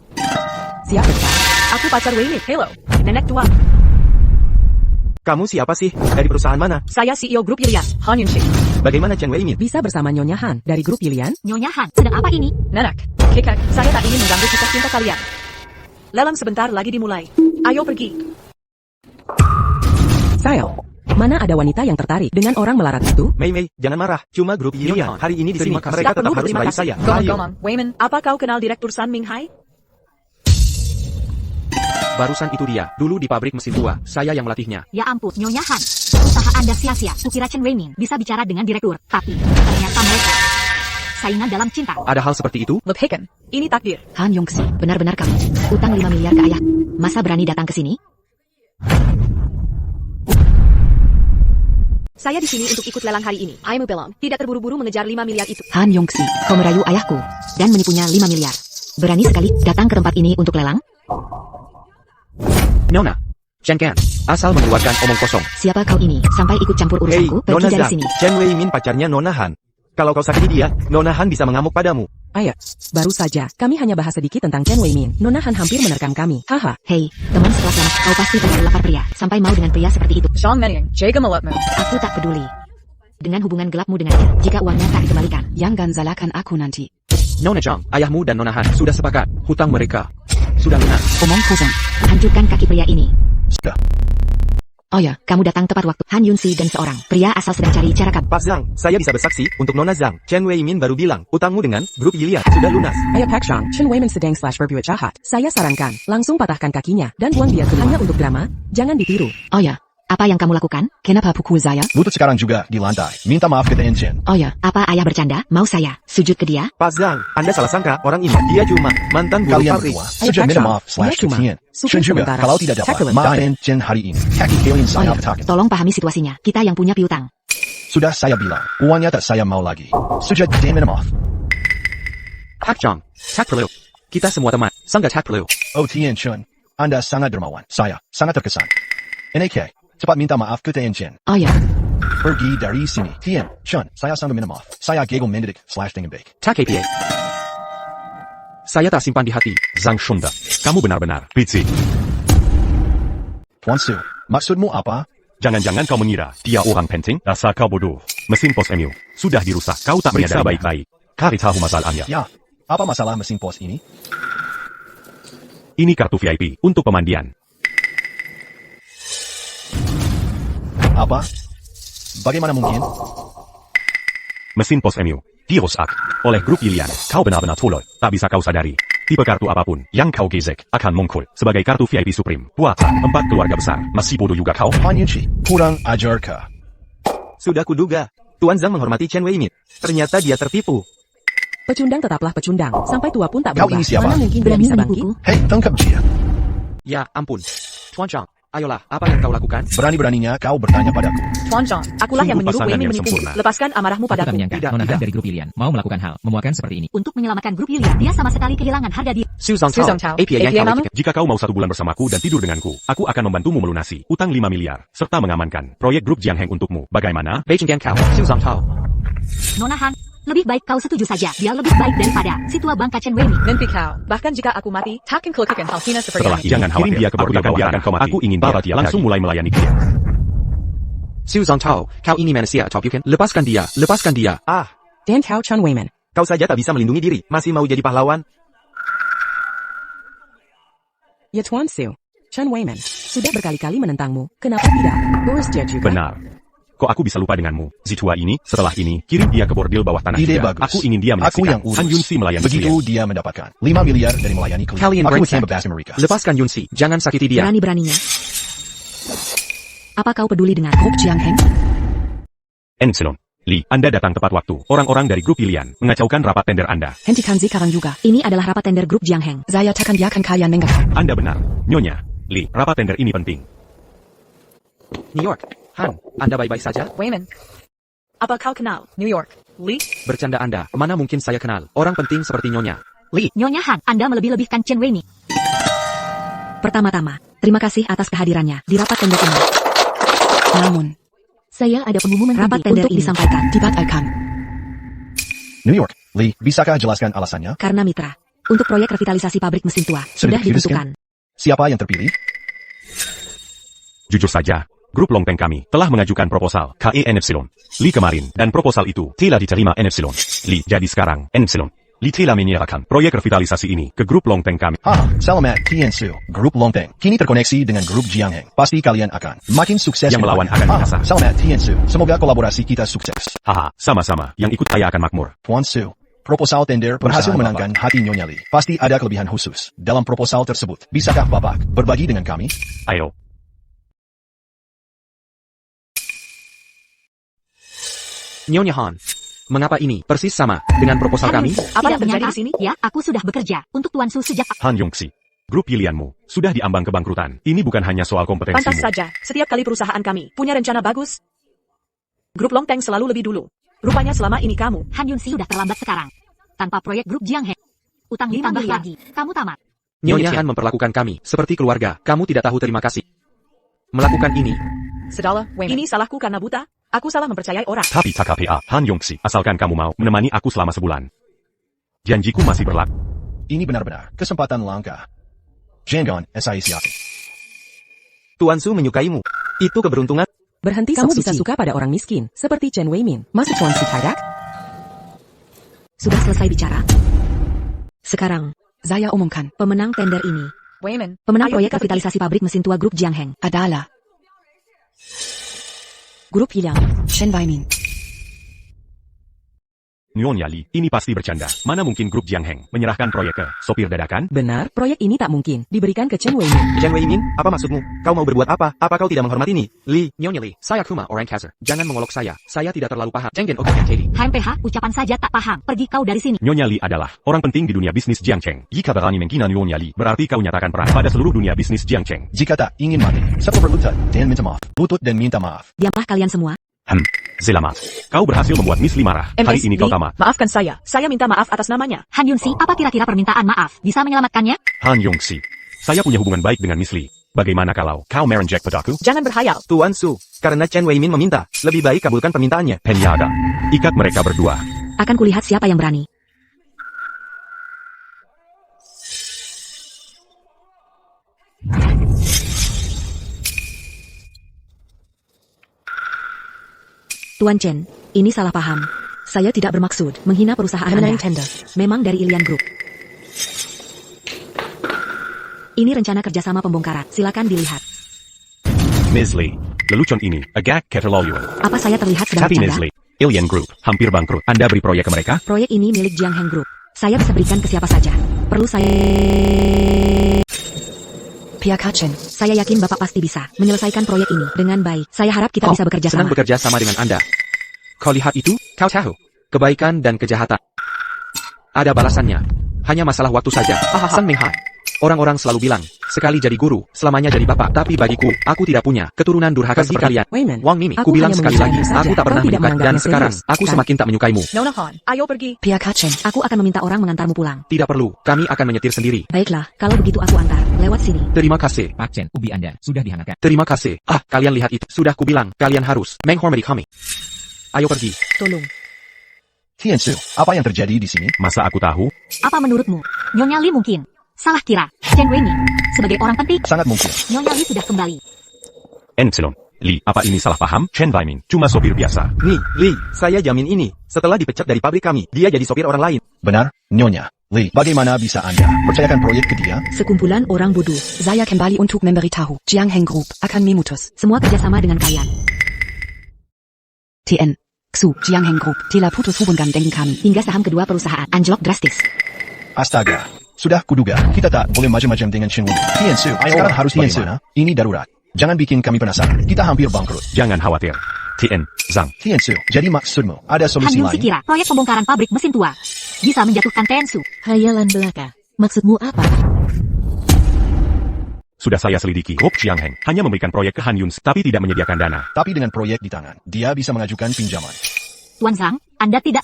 Siapa kau? Aku pacar Weimin. Hello, nenek tua. Kamu siapa sih? Dari perusahaan mana? Saya CEO grup Ilian, Han Yunxi. Bagaimana Chen Wei Min? Bisa bersama Nyonya Han, dari grup Yilian? Nyonya Han, sedang apa ini? Nenek, Kekak, saya tak ingin mengganggu kisah cinta kalian. Lelang sebentar lagi dimulai. Ayo pergi. Sayo, mana ada wanita yang tertarik dengan orang melarat itu? Mei, jangan marah. Cuma grup Ilian. Hari ini di sini, Terima kasih. mereka Tak tetap perlu harus berterima meraih kasih. saya. Ayo. Gomong, Weimin, apa kau kenal Direktur San Ming Hai? Barusan itu dia. Dulu di pabrik mesin tua, saya yang melatihnya. Ya ampun, Nyonya Han. Usaha Anda sia-sia. Kukira Chen Wei Min bisa bicara dengan direktur. Tapi, ternyata mereka saingan dalam cinta. Ada hal seperti itu? Lephekan, ini takdir. Han Yongxi, benar-benar kamu. Utang 5 miliar ke ayah. Masa berani datang ke sini? Saya di sini untuk ikut lelang hari ini. I'm bilang, tidak terburu-buru mengejar 5 miliar itu. Han Yongxi, kau merayu ayahku dan menipunya 5 miliar. Berani sekali datang ke tempat ini untuk lelang? Nona, Chen Kan, asal mengeluarkan omong kosong. Siapa kau ini? Sampai ikut campur Hei, urusanku, Nona pergi dari Zhang. sini. Chen Wei Min pacarnya Nona Han. Kalau kau sakiti dia, Nona Han bisa mengamuk padamu. Ayo, baru saja, kami hanya bahas sedikit tentang Chen Weimin. Nona Han hampir menerkam kami. Haha, Hei, teman sekelas lama, kau pasti terlalu lapar pria. Sampai mau dengan pria seperti itu. Sean Manning, Jaga Maletmu. Aku tak peduli dengan hubungan gelapmu dengannya. Jika uangnya tak dikembalikan, jangan salahkan aku nanti. Nona Zhang, ayahmu dan Nona Han sudah sepakat. Hutang mereka sudah lunas. omong kosong. Hancurkan kaki pria ini. Sudah. Oh ya, kamu datang tepat waktu. Han Yunxi dan seorang pria asal sedang cari cara kabur. Pak Zhang, saya bisa bersaksi untuk Nona Zhang. Chen Wei Min baru bilang, utangmu dengan grup Yilian sudah lunas. Ayo Pak Shang, Chen Weimin sedang berbuat jahat. Saya sarankan, langsung patahkan kakinya dan buang dia keluar. Hanya untuk drama, jangan ditiru. Oh ya, apa yang kamu lakukan? Kenapa pukul saya? Lutut sekarang juga di lantai. Minta maaf ke TN Chen. Oh ya, apa ayah bercanda? Mau saya sujud ke dia? Pak Zhang, Anda salah sangka orang ini. Dia cuma mantan buruh Kalian pabrik. berdua, Ayo, sejak Pak minta Shang, maaf / dia cuma ketian. supir Chen juga, sementara. kalau tidak dapat, Tackle, maaf tackle. TN Chen hari ini. Kaki kalian Oh saya ya, petakan. tolong pahami situasinya. Kita yang punya piutang. Sudah saya bilang, uangnya tak saya mau lagi. Sudah minta maaf. Pak Zhang, tak perlu. Kita semua teman, sangat tak perlu. Oh TN Chen, Anda sangat dermawan. Saya sangat terkesan. NAK, cepat minta maaf ke TN Chen. Oh ya, Pergi dari sini. TN Chen, saya sangat minta maaf. Saya gagal mendidik / dengan baik. Tak APA. Saya tak simpan di hati. Zhang Shunda, kamu benar-benar picik. Tuan Su, maksudmu apa? Jangan-jangan kau mengira dia orang penting? Dasar kau bodoh. Mesin pos MU sudah dirusak. Kau tak periksa baik-baik. Cari tahu masalahnya. Ya, apa masalah mesin pos ini? Ini kartu VIP untuk pemandian. Apa? Bagaimana mungkin? Mesin pos MU dirusak oleh grup Yilian. Kau benar-benar tolol. Tak bisa kau sadari. Tipe kartu apapun yang kau gesek akan muncul sebagai kartu VIP Supreme. Buatan 4 keluarga besar. Masih bodoh juga kau? Han Yunxi, kurang ajar kah? Sudah kuduga. Tuan Zhang menghormati Chen Wei Min. Ternyata dia tertipu. pecundang tetaplah pecundang. Sampai tua pun tak Kau berubah. ini siapa? Mana mungkin dia berani bisa bangkit? menipuku? Hei, tangkap dia. Ya ampun. Tuan Zhang, Ayolah, apa yang kau lakukan? Berani-beraninya kau bertanya padaku. Tuan Chong, akulah yang Sungguh menyuruh pasangan Wei Min yang menipumu. sempurna. Lepaskan amarahmu Aku tak padaku. menyangka Tidak, Nona Han tidak. dari grup Lilian mau melakukan hal memuakan seperti ini. Untuk menyelamatkan grup Lilia, dia sama sekali kehilangan harga diri. Su Zong Su Zong Tao, Tao, APA yang APA kau mamu? lakukan. Jika kau mau 1 bulan bersamaku dan tidur denganku, aku akan membantumu melunasi utang 5 miliar, serta mengamankan proyek grup Jiang Heng untukmu. Bagaimana? Beijing Gang Kau, Su Zong Tao. Nona Han, lebih baik kau setuju saja. Dia lebih baik daripada si tua bangka Chen Wei Min. Nanti kau, bahkan jika aku mati, takkan kau akan hal hina seperti Setelah ini. jangan kirim dia ke bordil bawahan. Aku ingin dia langsung mulai melayani klien. Su Zong Tao, kau ini manusia atau bukan? Lepaskan dia, lepaskan dia. Ah, Dan Kau Chen Weiman. kau saja tak bisa melindungi diri, masih mau jadi pahlawan? Ya Tuan Su. Chen Weiman. Sudah berkali-kali menentangmu. Kenapa tidak? Urus dia juga. Benar. Kok aku bisa lupa denganmu? Zitua ini, setelah ini, kirim dia ke bordil bawah tanah Ide juga. bagus. Aku ingin dia Aku menyaksikan yang urus. Han Yunsi melayani Begitu klien. dia mendapatkan 5 miliar dari melayani klien. Kalian Aku brengsek. akan bebas mereka. Lepaskan Yunsi, jangan sakiti dia. Berani-beraninya. Apa kau peduli dengan Grup Jiang Heng. Epsilon. Li, Anda datang tepat waktu. Orang-orang dari grup Lilian mengacaukan rapat tender Anda. Hentikan sekarang juga. ini adalah rapat tender grup Jiang Heng. Saya takkan biarkan kalian mengganggu. Anda benar. Nyonya. Li, rapat tender ini penting. New York, Han, Anda baik-baik saja? Weiman. Apa kau kenal New York? Lee? Bercanda Anda, mana mungkin saya kenal. Orang penting seperti Nyonya. Li, Nyonya Han, Anda melebih-lebihkan Chen Wei Min. Pertama-tama, terima kasih atas kehadirannya di rapat tender ini. Namun, Saya ada pengumuman rapat penting tender untuk ini disampaikan. dibatalkan. New York, Lee, bisakah jelaskan alasannya? Karena mitra, untuk proyek revitalisasi pabrik mesin tua, sudah ditentukan. Siapa yang terpilih? Jujur saja, grup Longpeng kami telah mengajukan proposal KEN Epsilon. Li kemarin, dan proposal itu telah diterima Epsilon. Li, jadi sekarang, Epsilon. Li telah menyerahkan proyek revitalisasi ini ke grup Longpeng kami. Selamat Tian Su, grup Longpeng. Kini terkoneksi dengan grup Jiang Heng. Pasti kalian akan makin sukses. Yang melawan kedepannya. akan binasa. Selamat Tian Su, semoga kolaborasi kita sukses. Haha, sama-sama, yang ikut saya akan makmur. Tuan Su, proposal tender berhasil menangkan hati Nyonya Li. Pasti ada kelebihan khusus dalam proposal tersebut. Bisakah Bapak berbagi dengan kami? Ayo. Nyonya Han. Mengapa ini persis sama dengan proposal kami? Apa yang Tidak terjadi menyangka, di sini? Ya, aku sudah bekerja untuk Tuan Su sejak... Han Yongxi. Grup pilihanmu sudah diambang kebangkrutan. Ini bukan hanya soal Pantas kompetensimu. saja, setiap kali perusahaan kami punya rencana bagus, grup Longpeng selalu lebih dulu. Rupanya selama ini kamu. Han Yunsi sudah terlambat sekarang. Tanpa proyek grup Jiang Heng. Utang ditambah lagi. Kamu tamat. Nyonya Han memperlakukan kami seperti keluarga. Kamu tidak tahu terima kasih. Melakukan ini, Sedala, ini salahku karena buta. Aku salah mempercayai orang. Tapi tak KPA, Han Yongxi, asalkan kamu mau menemani aku selama sebulan. Janjiku masih berlaku. Ini benar-benar kesempatan langka. Jangan saya siapin. Tuan Su menyukaimu. Itu keberuntungan. Berhenti Kamu sok bisa suci. suka pada orang miskin, seperti Chen Weimin. Masuk Tuan Su tidak? Sudah selesai bicara? Sekarang, Saya umumkan. pemenang tender ini. Weiman, Pemenang ayo proyek kita pergi. revitalisasi pabrik mesin tua grup Jiang Heng. Adalah Grup Hilang, Chen Weimin. Nyonya Li, ini pasti bercanda. Mana mungkin grup Jiang Heng menyerahkan proyek ke sopir dadakan? Benar, proyek ini tak mungkin diberikan ke Chen Weimin. Chen Wei Min, apa maksudmu? Kau mau berbuat apa? Apa kau tidak menghormati ini? Li, Nyonya Li, saya Kuma orang Kaiser. Jangan mengolok saya tidak terlalu paham. Jangan oke jadi. HMPH, ucapan saja tak paham. Pergi kau dari sini. Nyonya Li adalah orang penting di dunia bisnis Jiang Cheng. Jika berani menghina Nyonya Li, berarti kau nyatakan perang pada seluruh dunia bisnis Jiang Cheng. Jika tak ingin mati, satu berlutut dan minta maaf. Lutut dan minta maaf. Diamlah kalian semua. Selamat. Kau berhasil membuat Miss Li marah. Hari ini kau Lee, tamat. maafkan saya. Saya minta maaf atas namanya. Han Yunsi, apa kira-kira permintaan maaf? Bisa menyelamatkannya? Han Yongxi. Saya punya hubungan baik dengan Miss Li. Bagaimana kalau kau merenjek padaku? Jangan berhayal. Tuan Su, karena Chen Wei Min meminta, lebih baik kabulkan permintaannya. Penyaga. Ikat mereka berdua. Akan kulihat siapa yang berani. Tuan Chen, ini salah paham. Saya tidak bermaksud menghina perusahaan Anda. Tender. Memang dari Ilian Group. Ini rencana kerjasama pembongkaran. Silakan dilihat. Miss Li. Lelucon ini agak keterlaluan. Apa saya terlihat sedang Tapi Miss bercanda? Li, Ilian Group hampir bangkrut. Anda beri proyek ke mereka? Proyek ini milik Jiang Heng Group. Saya bisa berikan ke siapa saja. Perlu saya... Pihak Chen. Saya yakin Bapak pasti bisa menyelesaikan proyek ini dengan baik. Saya harap kita bisa bekerja Senang sama. bekerja sama dengan Anda. Kau lihat itu? Kau tahu. Kebaikan dan kejahatan. Ada balasannya. Hanya masalah waktu saja. Sang Ming Hai. Orang-orang selalu bilang, sekali jadi guru, selamanya jadi bapak. Tapi bagiku, aku tidak punya keturunan durhaka seperti kalian. Wayman, Wang Mimi, aku ku bilang hanya sekali lagi, mengingatmu saja. aku tak pernah Kau tidak menyukai dan menganggapnya sekarang, serius, aku kan? semakin tak menyukaimu. Nona Han, ayo pergi. Pia Kacen, aku akan meminta orang mengantarmu pulang. Tidak perlu, kami akan menyetir sendiri. Baiklah, kalau begitu aku antar. Lewat sini. Terima kasih. Pak Chen, ubi Anda sudah dihangatkan. Terima kasih. Ah, kalian lihat itu. Sudah kubilang, kalian harus menghormati kami. Ayo pergi. Tolong. Tiansu, apa yang terjadi di sini? Masa aku tahu? Apa menurutmu? Nyonya Li mungkin salah kira. Chen Weini, sebagai orang penting, Sangat mungkin. Nyonya Li sudah kembali. Epsilon. Li, apa ini salah paham? Chen Waimin, cuma sopir biasa. Nih, Li, saya jamin ini. Setelah dipecat dari pabrik kami, dia jadi sopir orang lain. Benar, Nyonya. Li, bagaimana bisa Anda percayakan proyek ke dia? Sekumpulan orang bodoh. Saya kembali untuk memberitahu. Jiang Heng Group akan memutus. Semua kerjasama dengan kalian. TN. Xu, Jiang Heng Group telah putus hubungan dengan kami. Hingga saham kedua perusahaan anjlok drastis. Astaga. Sudah kuduga, kita tak boleh macam-macam dengan Chen Wu. Tiansu, sekarang harus bagaimana? Ini darurat. Jangan bikin kami penasaran. Kita hampir bangkrut. Jangan khawatir. Tien, Zhang. Tiansu, jadi maksudmu, ada Han solusi Yun Si lain? kira proyek pembongkaran pabrik mesin tua bisa menjatuhkan Tensu. Hayalan belaka. Maksudmu apa? Sudah saya selidiki. Grup Jiang Heng hanya memberikan proyek ke Han Yun, tapi tidak menyediakan dana. Tapi dengan proyek di tangan, dia bisa mengajukan pinjaman. Tuan Zhang, Anda tidak.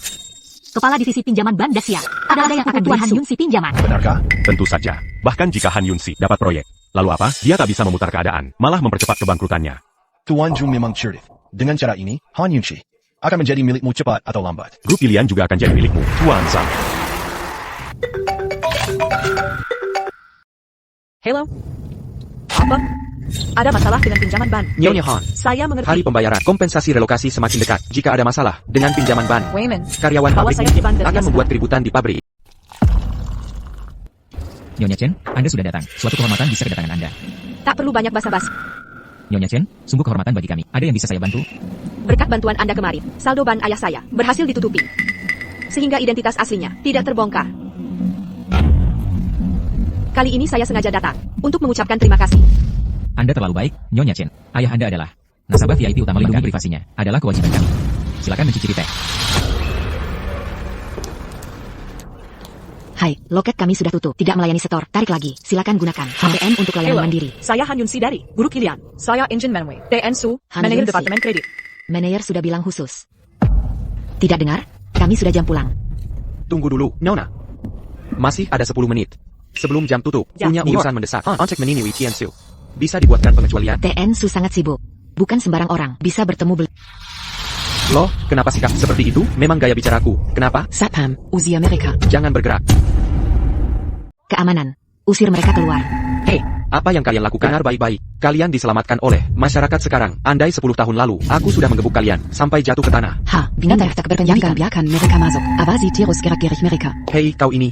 Kepala divisi pinjaman Ban Dasia. Ada yang akan Tuan Han Yun Si pinjaman. Benarkah? Tentu saja. Bahkan jika Han Yun Si dapat proyek. Lalu apa? Dia tak bisa memutar keadaan, malah mempercepat kebangkrutannya. Tuan Zhu memang cerdik. Dengan cara ini, Han Yunqi akan menjadi milikmu cepat atau lambat. Grup Ilian juga akan jadi milikmu, Tuan Zhang. Hello? Apa? Ada masalah dengan pinjaman ban. Nyonya Han, Saya mengerti. hari pembayaran kompensasi relokasi semakin dekat. Jika ada masalah dengan pinjaman ban, Wayman, karyawan bawa pabrik saya ini ke ban dan akan biasa. membuat keributan di pabrik. Nyonya Chen, Anda sudah datang. Suatu kehormatan bisa kedatangan Anda. Tak perlu banyak basa-basi. Nyonya Chen, sungguh kehormatan bagi kami. Ada yang bisa saya bantu? Berkat bantuan Anda kemarin, saldo ban ayah saya berhasil ditutupi. Sehingga identitas aslinya tidak terbongkar. Kali ini saya sengaja datang untuk mengucapkan terima kasih. Anda terlalu baik, Nyonya Chen. Ayah Anda adalah nasabah VIP utama, melindungi privasinya adalah kewajiban kami. Silakan mencicipi teh. Hai, loket kami sudah tutup. Tidak melayani setor. Tarik lagi. Silakan gunakan ATM untuk layanan Hello. mandiri. Saya Han Yun Si dari Guru Kilian. Saya Engine Manway. TN Su, Han manajer Yun Si. Departemen Kredit. Manajer sudah bilang khusus. Tidak dengar? Kami sudah jam pulang. Tunggu dulu, Nona. Masih ada 10 menit. Sebelum jam tutup, Ya, punya Nihor. urusan mendesak. Ontek menini Wei Tianxiu. Bisa dibuatkan pengecualian? TN Su sangat sibuk. Bukan sembarang orang bisa bertemu Loh, kenapa sikap seperti itu? Memang gaya bicaraku. Kenapa? Satpam, Uzi Amerika. Jangan bergerak. keamanan. Usir mereka keluar. Hei, apa yang kalian lakukan? Dengar baik-baik. Kalian diselamatkan oleh masyarakat sekarang. Andai 10 tahun lalu, aku sudah menggebuk kalian sampai jatuh ke tanah. Binatang tak berpendidikan. Biarkan mereka masuk. Abasi terus gerak-gerik mereka. Hei, kau ini.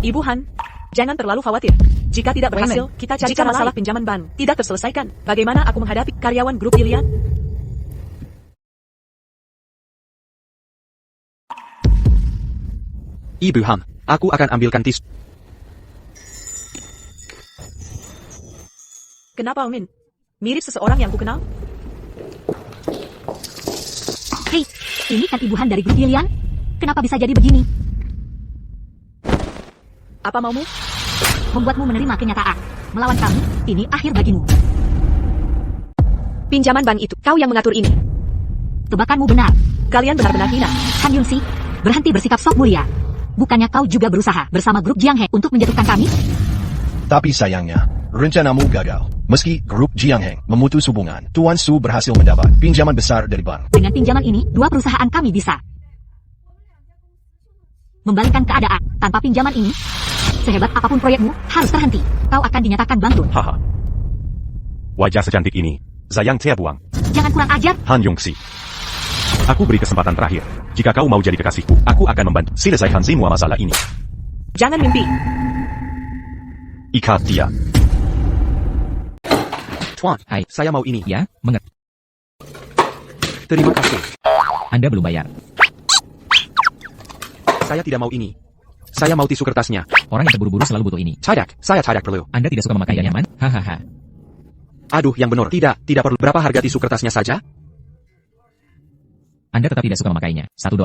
Ibu Han, jangan terlalu khawatir. Jika tidak berhasil, kita cari cara masalah pinjaman ban tidak terselesaikan. Bagaimana aku menghadapi karyawan grup Ilian? Ibu Han, aku akan ambilkan tisu. Kenapa, Min? Mirip seseorang yang kukenal? Hei, ini kan Ibu Han dari grup Ilian? Kenapa bisa jadi begini? Apa maumu? Membuatmu menerima kenyataan. Melawan kami, ini akhir bagimu. Pinjaman ban itu, kau yang mengatur ini. Tebakanmu benar. Kalian benar-benar hina. Han Yun Si, berhenti bersikap sok mulia. Bukannya kau juga berusaha bersama grup Jiang He untuk menjatuhkan kami? Tapi sayangnya, rencanamu gagal. Meski grup Jiang Heng memutus hubungan, Tuan Su berhasil mendapat pinjaman besar dari bank. Dengan pinjaman ini, dua perusahaan kami bisa membalikkan keadaan. Tanpa pinjaman ini, sehebat apapun proyekmu, harus terhenti. Kau akan dinyatakan bangkrut. Haha. Wajah secantik ini, Zhang Tia buang. Jangan kurang ajar. Han Yongxi. Aku beri kesempatan terakhir. Jika kau mau jadi kekasihku, aku akan membantu selesaikan semua masalah ini. Jangan mimpi. Ikat dia. Tuan, Hai. saya mau ini. Ya, mengerti. Terima kasih. Anda belum bayar. Saya tidak mau ini. Saya mau tisu kertasnya. Orang yang terburu-buru selalu butuh ini. Cadak, saya cadak perlu. Anda tidak suka memakai yang nyaman? Hahaha. Aduh, yang benar. Tidak perlu. Berapa harga tisu kertasnya saja? Anda tetap tidak suka memakainya. $1.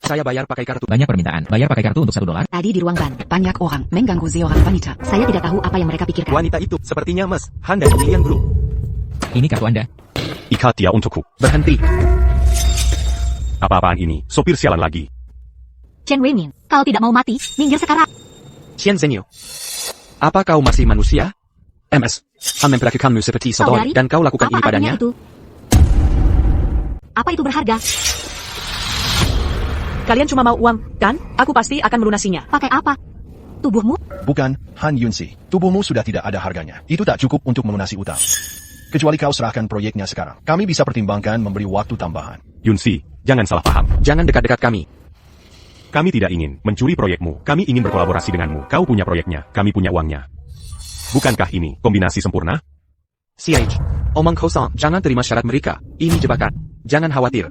Saya bayar pakai kartu. Banyak permintaan. Bayar pakai kartu untuk $1. Tadi di ruang ban, banyak orang mengganggu seorang wanita. Saya tidak tahu apa yang mereka pikirkan. Wanita itu sepertinya Mas Han dan Lilian Group. Ini kartu Anda. Ikat dia untukku. Berhenti. Apa-apaan ini? Sopir sialan lagi. Chen Weimin, kau tidak mau mati, minggir sekarang. Xian Zhenyu. Apa kau masih manusia? MS. Han memperlakukanmu seperti Saudari, sotoy dan kau lakukan apa ini padanya? artinya itu? Apa itu berharga? Kalian cuma mau uang, kan? Aku pasti akan melunasinya. Pakai apa? Tubuhmu? Bukan, Han Yunsi. Tubuhmu sudah tidak ada harganya. Itu tak cukup untuk melunasi utang. Kecuali kau serahkan proyeknya sekarang. Kami bisa pertimbangkan memberi waktu tambahan. Yunsi, jangan salah paham. Jangan dekat-dekat kami. Kami tidak ingin mencuri proyekmu. Kami ingin berkolaborasi denganmu. Kau punya proyeknya, kami punya uangnya. Bukankah ini kombinasi sempurna? CH. Omong kosong, jangan terima syarat mereka. Ini jebakan. Jangan khawatir.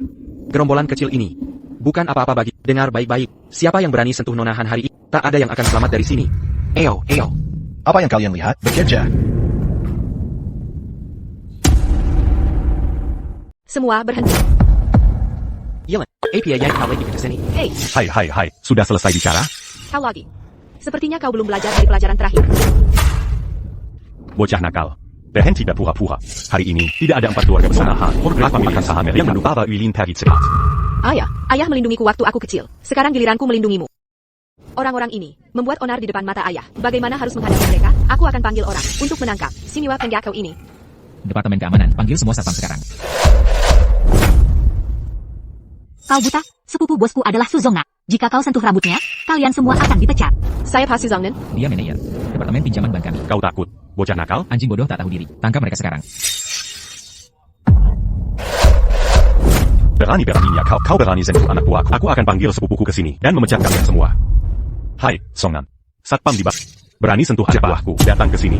Gerombolan kecil ini bukan apa-apa bagi. Dengar baik-baik. Siapa yang berani sentuh Nona Han hari ini, tak ada yang akan selamat dari sini. Eo. Apa yang kalian lihat? Bekerja. Semua berhenti. Yellen, API yang kau ikut ke sini. Hei, Hai. Sudah selesai bicara? kau lagi. Sepertinya kau belum belajar dari pelajaran terakhir. Bocah nakal. Berhenti berpura-pura. Hari ini, tidak ada 4 keluarga besar. Aku makan saham yang berupa Wilin Peritzerat. Ayah melindungiku waktu aku kecil. Sekarang giliranku melindungimu. Orang-orang ini membuat onar di depan mata ayah. Bagaimana harus menghadapi mereka? Aku akan panggil orang untuk menangkap Siniwa Penggakau ini. Departemen Keamanan, panggil semua satpam sekarang. Kau buta? Sepupu bosku adalah Suzongna. Jika kau sentuh rambutnya, kalian semua akan dipecat. Saya Pak Suzongnen. Dia manajer. Departemen pinjaman bank kami. Kau takut? Bocah nakal? Anjing bodoh tak tahu diri. Tangkap mereka sekarang. Berani-beraninya kau berani sentuh anak buahku. Aku akan panggil sepupuku ke sini dan memecat kalian semua. Hai, Songan. Satpam di bak. Berani sentuh anak buahku. Datang ke sini.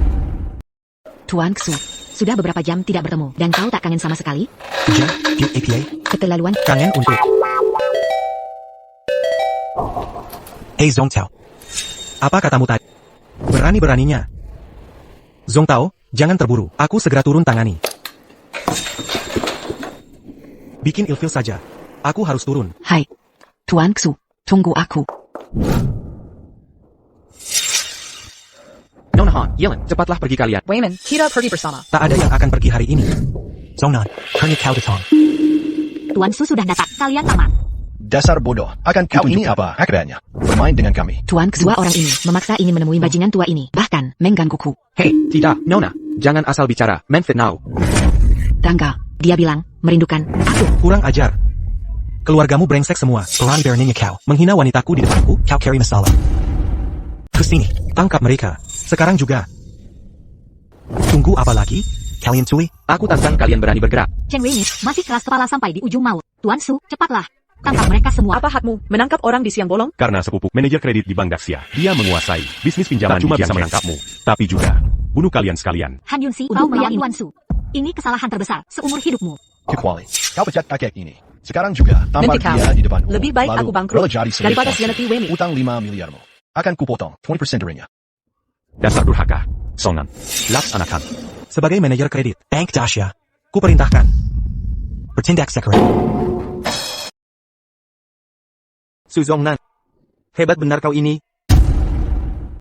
Tuan Xu, sudah beberapa jam tidak bertemu, dan kau tak kangen sama sekali? API. Keterlaluan. Kangen untuk. Hei Zong Tao. Apa katamu tadi? Berani-beraninya. Zong Tao, jangan terburu. Aku segera turun tangani. Bikin ilfil saja. Aku harus turun. Hai, Tuan Xu, tunggu aku. Nona Han, Yellen, cepatlah pergi kalian. Wayman, kita pergi bersama. Tak ada yang akan pergi hari ini. Zongnan, hanya kau datang. Tuan Su sudah datang, kalian aman. Dasar bodoh. Akan kau ini apa? Akhirnya, bermain dengan kami. Tuan Xu, dua orang ini memaksa ingin menemui bajingan tua ini, bahkan menggangguku. Hei, tidak, Nona. Jangan asal bicara. Manfred now. Tangga, dia bilang, merindukan aku. Kurang ajar. Keluargamu brengsek semua. Berani-beraninya kau menghina wanitaku di depanku. Kau carry masalah. Kesini, tangkap mereka. Sekarang juga. Tunggu apa lagi? Kalian tuli? Aku tantang kalian berani bergerak. Chen Weini masih keras kepala sampai di ujung maut. Tuan Su, cepatlah. Tangkap mereka semua. Apa hakmu menangkap orang di siang bolong? Karena sepupu manajer kredit di Bank Daxia. Dia menguasai bisnis pinjaman. Tak cuma bisa menangkapmu, tapi juga bunuh kalian sekalian. Han Yunsi, kau melawan Tuan Su. Ini kesalahan terbesar seumur hidupmu. Kecuali, kau pecat kakek ini. Sekarang juga, tampar Nanti kau. dia di depan umum. Lebih baik Lalu, aku bangkrut rela jadi sebagai daripada bos. Sianati Wemi. Utang 5 miliarmu. Akan kupotong 20% darinya. Dasar durhaka. Songan. Laksanakan. Sebagai manajer kredit Bank Daxia, ku perintahkan. Bertindak sekarang. Suzongnan. Hebat benar kau ini.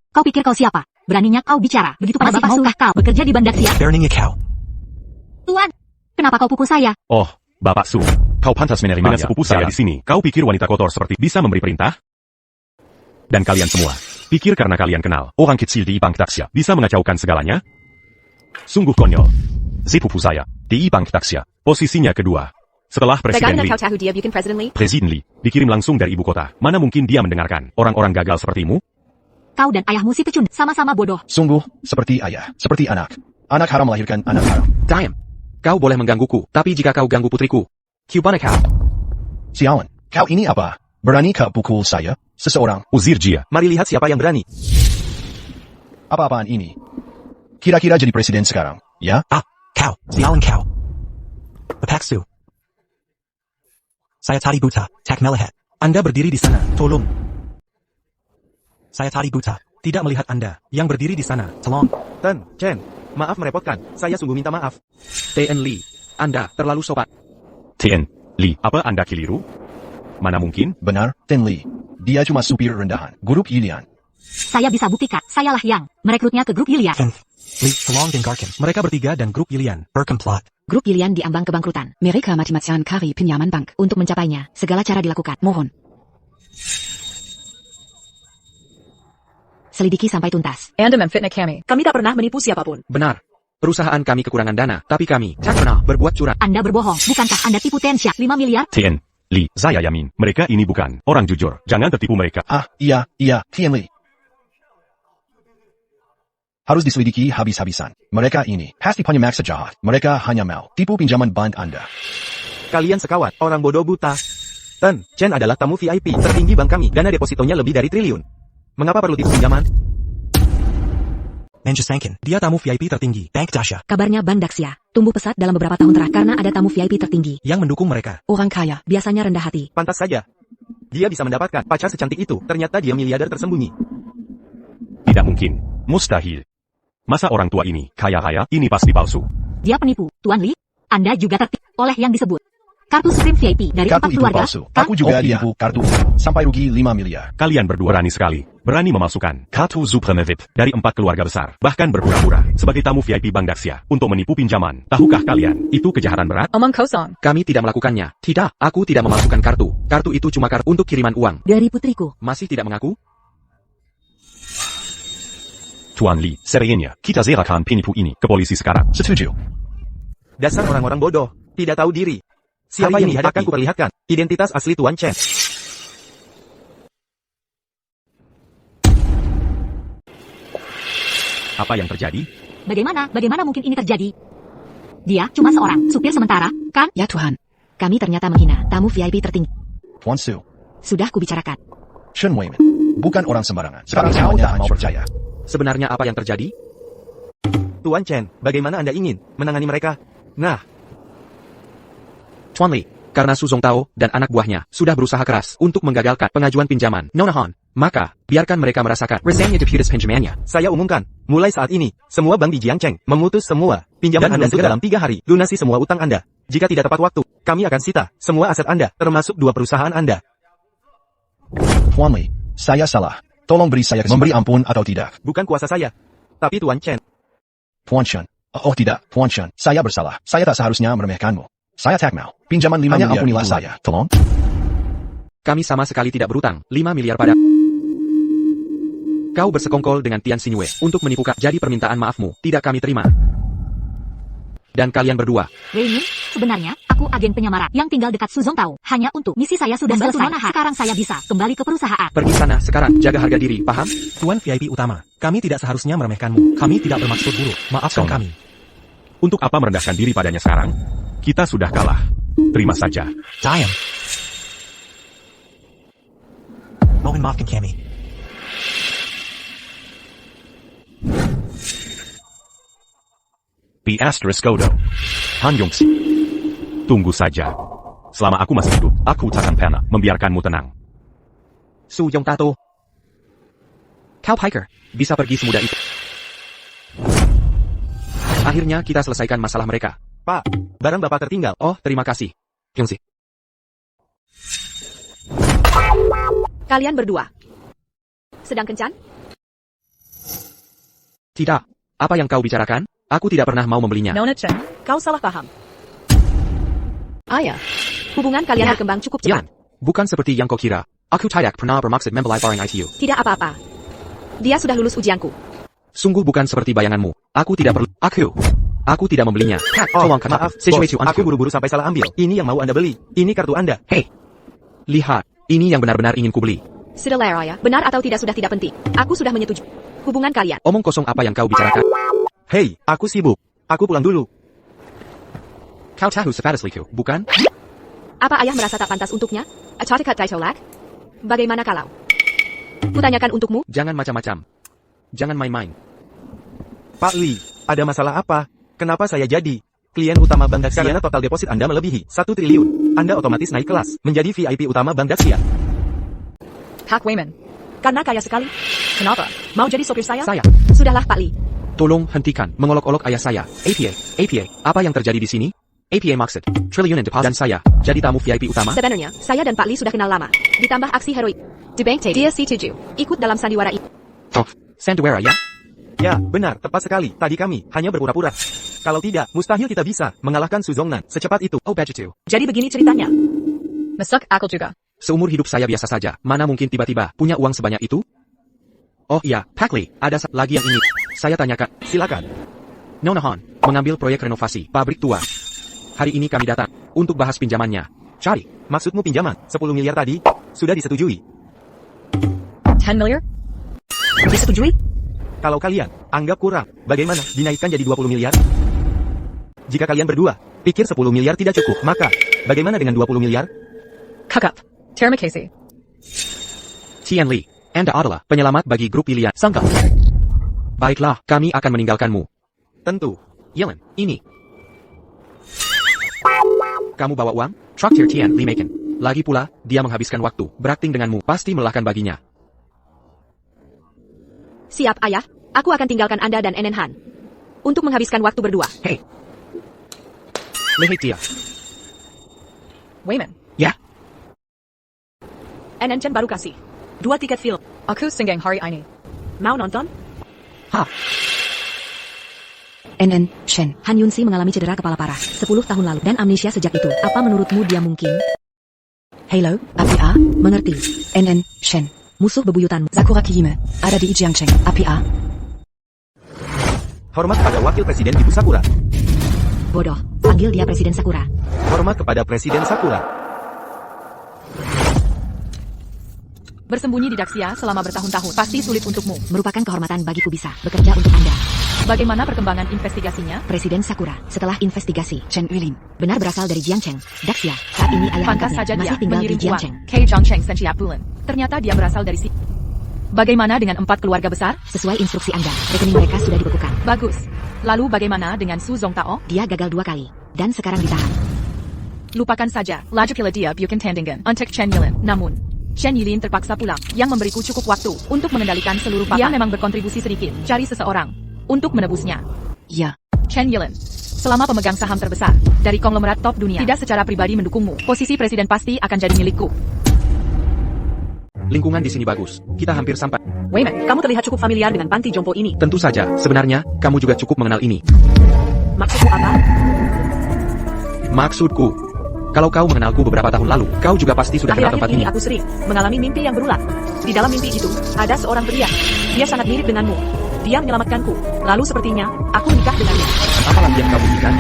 Kau pikir kau siapa? Beraninya kau bicara. Begitu pada Bapak Su. Maukah kau bekerja di Bandar Siap? Beraninya kau. Tuan, kenapa kau pukul saya? Oh, Bapak Su. Kau pantas menerimanya. Sepupu saya di sini. Kau pikir wanita kotor seperti bisa memberi perintah? Dan kalian semua, pikir karena kalian kenal orang kecil di Bank Daxia bisa mengacaukan segalanya? Sungguh konyol. Sepupu saya di Bank Daxia, posisinya kedua. Setelah Presiden Bagaimana Lee. kau tahu dia bukan Presiden Lee? Presiden Lee dikirim langsung dari ibu kota. Mana mungkin dia mendengarkan orang-orang gagal sepertimu? Kau dan ayahmu si pecundang sama-sama bodoh. Sungguh, seperti ayah, seperti anak. Anak haram melahirkan anak haram. Diam. Kau boleh menggangguku, tapi jika kau ganggu putriku, Cubana kau. Sialan, kau ini apa? Berani kau pukul saya? Seseorang. Uzir Jia. Mari lihat siapa yang berani. Apa-apaan ini? Kira-kira jadi presiden sekarang, ya? Kau. Sialan kau. Bapaksu. Saya tadi buta, tak melihat. Anda berdiri di sana, tolong. Saya tadi buta, tidak melihat Anda, yang berdiri di sana, tolong. Ten, Chen, maaf merepotkan. Saya sungguh minta maaf. TN Lee, Anda terlalu sopan. TN Lee. Apa Anda keliru? Mana mungkin? Benar, Tin Lee. Dia cuma supir rendahan. Grup Yilian. Saya bisa buktikan, sayalah yang merekrutnya ke grup Yilian. Tenth, Lee, Long, dan Garkin. Mereka bertiga dan grup Yilian berkomplot. Grup Yilian diambang kebangkrutan. Mereka mati-matian cari pinjaman bank. Untuk mencapainya, segala cara dilakukan. Mohon. Selidiki sampai tuntas. Anda memfitnah kami. Kami tak pernah menipu siapapun. Benar. Perusahaan kami kekurangan dana, tapi kami tak pernah berbuat curang. Anda berbohong, bukankah Anda tipu Tensha 5 miliar? Tien, Lee, saya yamin. Mereka ini bukan orang jujur. Jangan tertipu mereka. Iya, Tin Lee. Harus diselidiki habis-habisan. Mereka ini pasti punya maksud jahat. Mereka hanya mau tipu pinjaman bank Anda. Kalian sekawat, orang bodoh buta. Tan, Chen adalah tamu VIP tertinggi bank kami. Dana depositonya lebih dari triliun. Mengapa perlu tipu pinjaman? Menjesankin, dia tamu VIP tertinggi, Bank Dasha, Kabarnya Bank Daxia tumbuh pesat dalam beberapa tahun terakhir karena ada tamu VIP tertinggi. yang mendukung mereka. Orang kaya, biasanya rendah hati. Pantas saja. Dia bisa mendapatkan pacar secantik itu. Ternyata dia miliarder tersembunyi. Tidak mungkin. Mustahil. Masa orang tua ini kaya-kaya? Ini pasti palsu. Dia penipu, Tuan Lee. Anda juga tertipu oleh yang disebut kartu Supreme VIP dari Kartu 4 itu keluarga. palsu. Kan? Aku juga iya. ditipu kartu sampai rugi 5 miliar. Kalian berdua berani sekali. Berani memalsukan kartu Supreme VIP dari 4 keluarga besar. Bahkan berpura-pura sebagai tamu VIP Bank Daxia untuk menipu pinjaman. Tahukah kalian, itu kejahatan berat? Omong kosong. Kami tidak melakukannya. Tidak, aku tidak memasukkan kartu. Kartu itu cuma kartu untuk kiriman uang. Dari putriku. Masih tidak mengaku? Tuan Lee, serinya, kita serahkan penipu ini ke polisi sekarang. Setuju. Dasar orang-orang bodoh. Tidak tahu diri. Siapa yang akan kuperlihatkan identitas asli Tuan Chen. Apa yang terjadi? Bagaimana mungkin ini terjadi? Dia cuma seorang supir sementara, kan? Ya Tuhan, kami ternyata menghina tamu VIP tertinggi. Tuan Su, Sudah kubicarakan. Shen Weimin, bukan orang sembarangan. Sekarang kau tak mau percaya. Sebenarnya apa yang terjadi? Tuan Chen, bagaimana Anda ingin menangani mereka? Nah, Tuan Lee, karena Su Zongtao dan anak buahnya sudah berusaha keras untuk menggagalkan pengajuan pinjaman Nona Han, maka biarkan mereka merasakan resenya deputas pinjamannya. saya umumkan, mulai saat ini, semua bank di Jiangcheng memutus semua pinjaman Dan Anda segera dalam 3 hari. Lunasi semua utang Anda. Jika tidak tepat waktu, kami akan sita semua aset Anda, termasuk 2 perusahaan Anda. Tuan Lee, saya salah. Tolong beri saya memberi ampun atau tidak. Bukan kuasa saya, tapi Tuan Chen. Tuan Shen. Oh tidak, Tuan Shen. Saya bersalah. Saya tak seharusnya meremehkanmu. Saya tak mau. Pinjaman 5 miliar ampunilah itu. saya. Tolong. Kami sama sekali tidak berutang 5 miliar pada. Kau bersekongkol dengan Tian Xingyue untuk menipu Kak. Jadi permintaan maafmu tidak kami terima. Dan kalian berdua, Wei Min, sebenarnya, aku agen penyamaran yang tinggal dekat Su Zongtao. Hanya untuk misi saya sudah selesai. Sekarang saya bisa kembali ke perusahaan. pergi sana sekarang, jaga harga diri, paham? Tuan VIP utama, kami tidak seharusnya meremehkanmu. Kami tidak bermaksud buruk. Maafkan Song. kami. Untuk apa merendahkan diri padanya sekarang? Kita sudah kalah. Terima saja. Diam. Mohon maafkan kami. P***Godo. Han Yongxi. Tunggu saja. Selama aku masih hidup, aku takkan pernah membiarkanmu tenang. Su Yongtato. Kau Piker, bisa pergi semudah itu. Akhirnya kita selesaikan masalah mereka. Pak, barang Bapak tertinggal. Oh, terima kasih. Yongxi. Kalian berdua sedang kencan? Tidak. Apa yang kau bicarakan? Aku tidak pernah mau membelinya. Nona Chen, kau salah paham. Ayah, hubungan kalian berkembang cukup Ya, cepat. bukan seperti yang kau kira. Aku tidak pernah bermaksud membelai barang ITU. Tidak apa-apa. Dia sudah lulus ujianku. Sungguh bukan seperti bayanganmu. Aku tidak perlu. Aku tidak membelinya. Tolong kata. Maaf, bos, aku buru-buru sampai salah ambil. Ini yang mau Anda beli. Ini kartu Anda. Hei, lihat. Ini yang benar-benar ingin kubeli. Sudah ya, benar atau tidak sudah tidak penting. Aku sudah menyetujui hubungan kalian. Omong kosong apa yang kau bicarakan? Hei, aku sibuk. Aku pulang dulu. Kau tahu sepatasliku, bukan? Apa ayah merasa tak pantas untuknya? Achartikat Daitolak? Bagaimana kalau? Kutanyakan untukmu? Jangan macam-macam. Jangan main-main. Pak Lee, ada masalah apa? Kenapa saya jadi klien utama Bank Daxia? Karena total deposit Anda melebihi 1 triliun. Anda otomatis naik kelas, menjadi VIP utama Bank Daxia. Hak Wayman. Karena kaya sekali. Kenapa? Mau jadi sopir saya? Saya. Sudahlah Pak Lee. Tolong hentikan mengolok-olok ayah saya. APA, apa yang terjadi di sini? APA maksud, triliunan deposit dan saya, jadi tamu VIP utama? Sebenarnya, saya dan Pak Li sudah kenal lama. Ditambah aksi heroik. Debang dia setuju. Ikut dalam sandiwara itu. Oh, sandiwara ya? Ya, benar, tepat sekali. Tadi kami hanya berpura-pura. Kalau tidak, mustahil kita bisa mengalahkan Su Zongnan secepat itu. Oh begitu. Jadi begini ceritanya. Masuk akal juga. Seumur hidup saya biasa saja, mana mungkin tiba-tiba punya uang sebanyak itu? Oh iya, Pak Li, ada lagi yang ini. Saya tanyakan. Silakan. Nona Han, mengambil proyek renovasi pabrik tua. Hari ini kami datang untuk bahas pinjamannya. Cari. Maksudmu pinjaman 10 miliar tadi? Sudah disetujui. 10 miliar? Disetujui? Kalau kalian anggap kurang, bagaimana dinaikkan jadi 20 miliar? Jika kalian berdua pikir 10 miliar tidak cukup, maka bagaimana dengan 20 miliar? Kakak. Terima kasih. Tian Li, Anda adalah penyelamat bagi grup pilihan. Sangka. Baiklah, kami akan meninggalkanmu. Tentu. Yellen, ini. Kamu bawa uang? Traktir Tian Li Maken. Lagi pula, dia menghabiskan waktu berakting denganmu. Pasti melelahkan baginya. Siap, Ayah. Aku akan tinggalkan Anda dan Enen Han. Untuk menghabiskan waktu berdua. Hei. Lehei dia. Wayman. Ya. Enen Chen baru kasih 2 tiket film. Aku senggang hari ini. Mau nonton? Ha. NN, Shen, Han Yunsi mengalami cedera kepala parah 10 tahun lalu dan amnesia sejak itu. Apa menurutmu dia mungkin? Hello, APA, mengerti. NN, Shen, musuh bebuyutanmu. Sakura Kiyime, ada di Jiangcheng, APA. Hormat pada Wakil Presiden Ibu Sakura. Bodoh, panggil dia Presiden Sakura. Hormat kepada Presiden Sakura. Bersembunyi di Daxia selama bertahun-tahun pasti sulit untukmu. Merupakan kehormatan bagiku bisa bekerja untuk Anda. Bagaimana perkembangan investigasinya? Presiden Sakura, setelah investigasi, Chen Yulin, benar berasal dari Jiangcheng, Daxia. Saat ini ayah Pantas angkatnya saja dia masih tinggal di mengirim uang Jiangcheng. ke Jiangcheng setiap bulan. Ternyata dia berasal dari si. Bagaimana dengan 4 keluarga besar? Sesuai instruksi Anda, rekening mereka sudah dibekukan. Bagus. Lalu bagaimana dengan Su Zongtao? Dia gagal 2 kali, dan sekarang ditahan. Lupakan saja. Laju pila dia bukan tandingan untuk Chen Yilin. Namun, Chen Yilin terpaksa pulang, yang memberiku cukup waktu untuk mengendalikan seluruh papan. Dia memang berkontribusi sedikit, cari seseorang untuk menebusnya. Ya. Chen Yilin, selama pemegang saham terbesar dari konglomerat top dunia, tidak secara pribadi mendukungmu. Posisi presiden pasti akan jadi milikku. Lingkungan di sini bagus. Kita hampir sampai. Wayman, kamu terlihat cukup familiar dengan panti jompo ini. Tentu saja, sebenarnya, kamu juga cukup mengenal ini. Maksudmu apa? Maksudku, kalau kau mengenalku beberapa tahun lalu, kau juga pasti sudah kenal tempat Akhir-akhir ini. ini aku sering mengalami mimpi yang berulang. Di dalam mimpi itu, ada seorang pria. Dia sangat mirip denganmu. Dia menyelamatkanku. Lalu sepertinya, aku menikah dengannya. Apa lagi yang kau buktikan?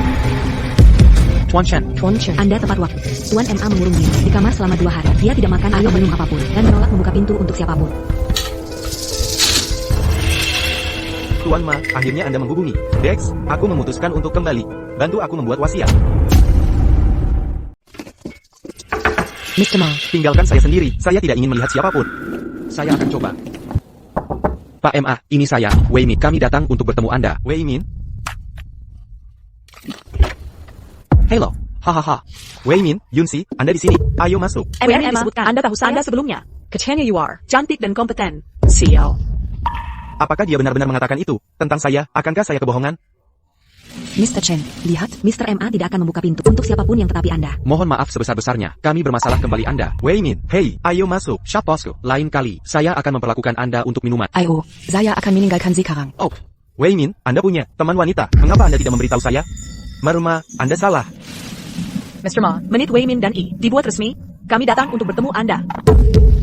Tuan Chen. Anda tepat waktu. Tuan MA mengurung diri di kamar selama 2 hari. Dia tidak makan atau minum apapun, dan menolak membuka pintu untuk siapapun. Tuan Ma, akhirnya Anda menghubungi. Dex, aku memutuskan untuk kembali. Bantu aku membuat wasiat. Mr. Ma, Tinggalkan saya sendiri. Saya tidak ingin melihat siapapun. Saya akan coba. Pak MA, ini saya, Wei Min. Kami datang untuk bertemu Anda. Wei Min? Hello. Hahaha. Wei Min, Yunsi, Anda di sini. Ayo masuk. Wayman disebutkan. Anda tahu saya sebelumnya. Katanya you are cantik dan kompeten. Sial. Apakah dia benar-benar mengatakan itu tentang saya? Akankah saya kebohongan? Mr. Chen, lihat, Mr. MA tidak akan membuka pintu untuk siapapun yang tetapi Anda. Mohon maaf sebesar-besarnya. Kami bermasalah kembali Anda. Wei Min, hei, ayo masuk. Syap bosku. Lain kali, saya akan memperlakukan Anda untuk minuman. Ayo, saya akan meninggalkan sekarang. Oh, Wei Min, Anda punya teman wanita. Mengapa Anda tidak memberitahu saya? Maruma, Anda salah. Mr. Ma, menit Wayman dan I dibuat resmi. Kami datang untuk bertemu Anda.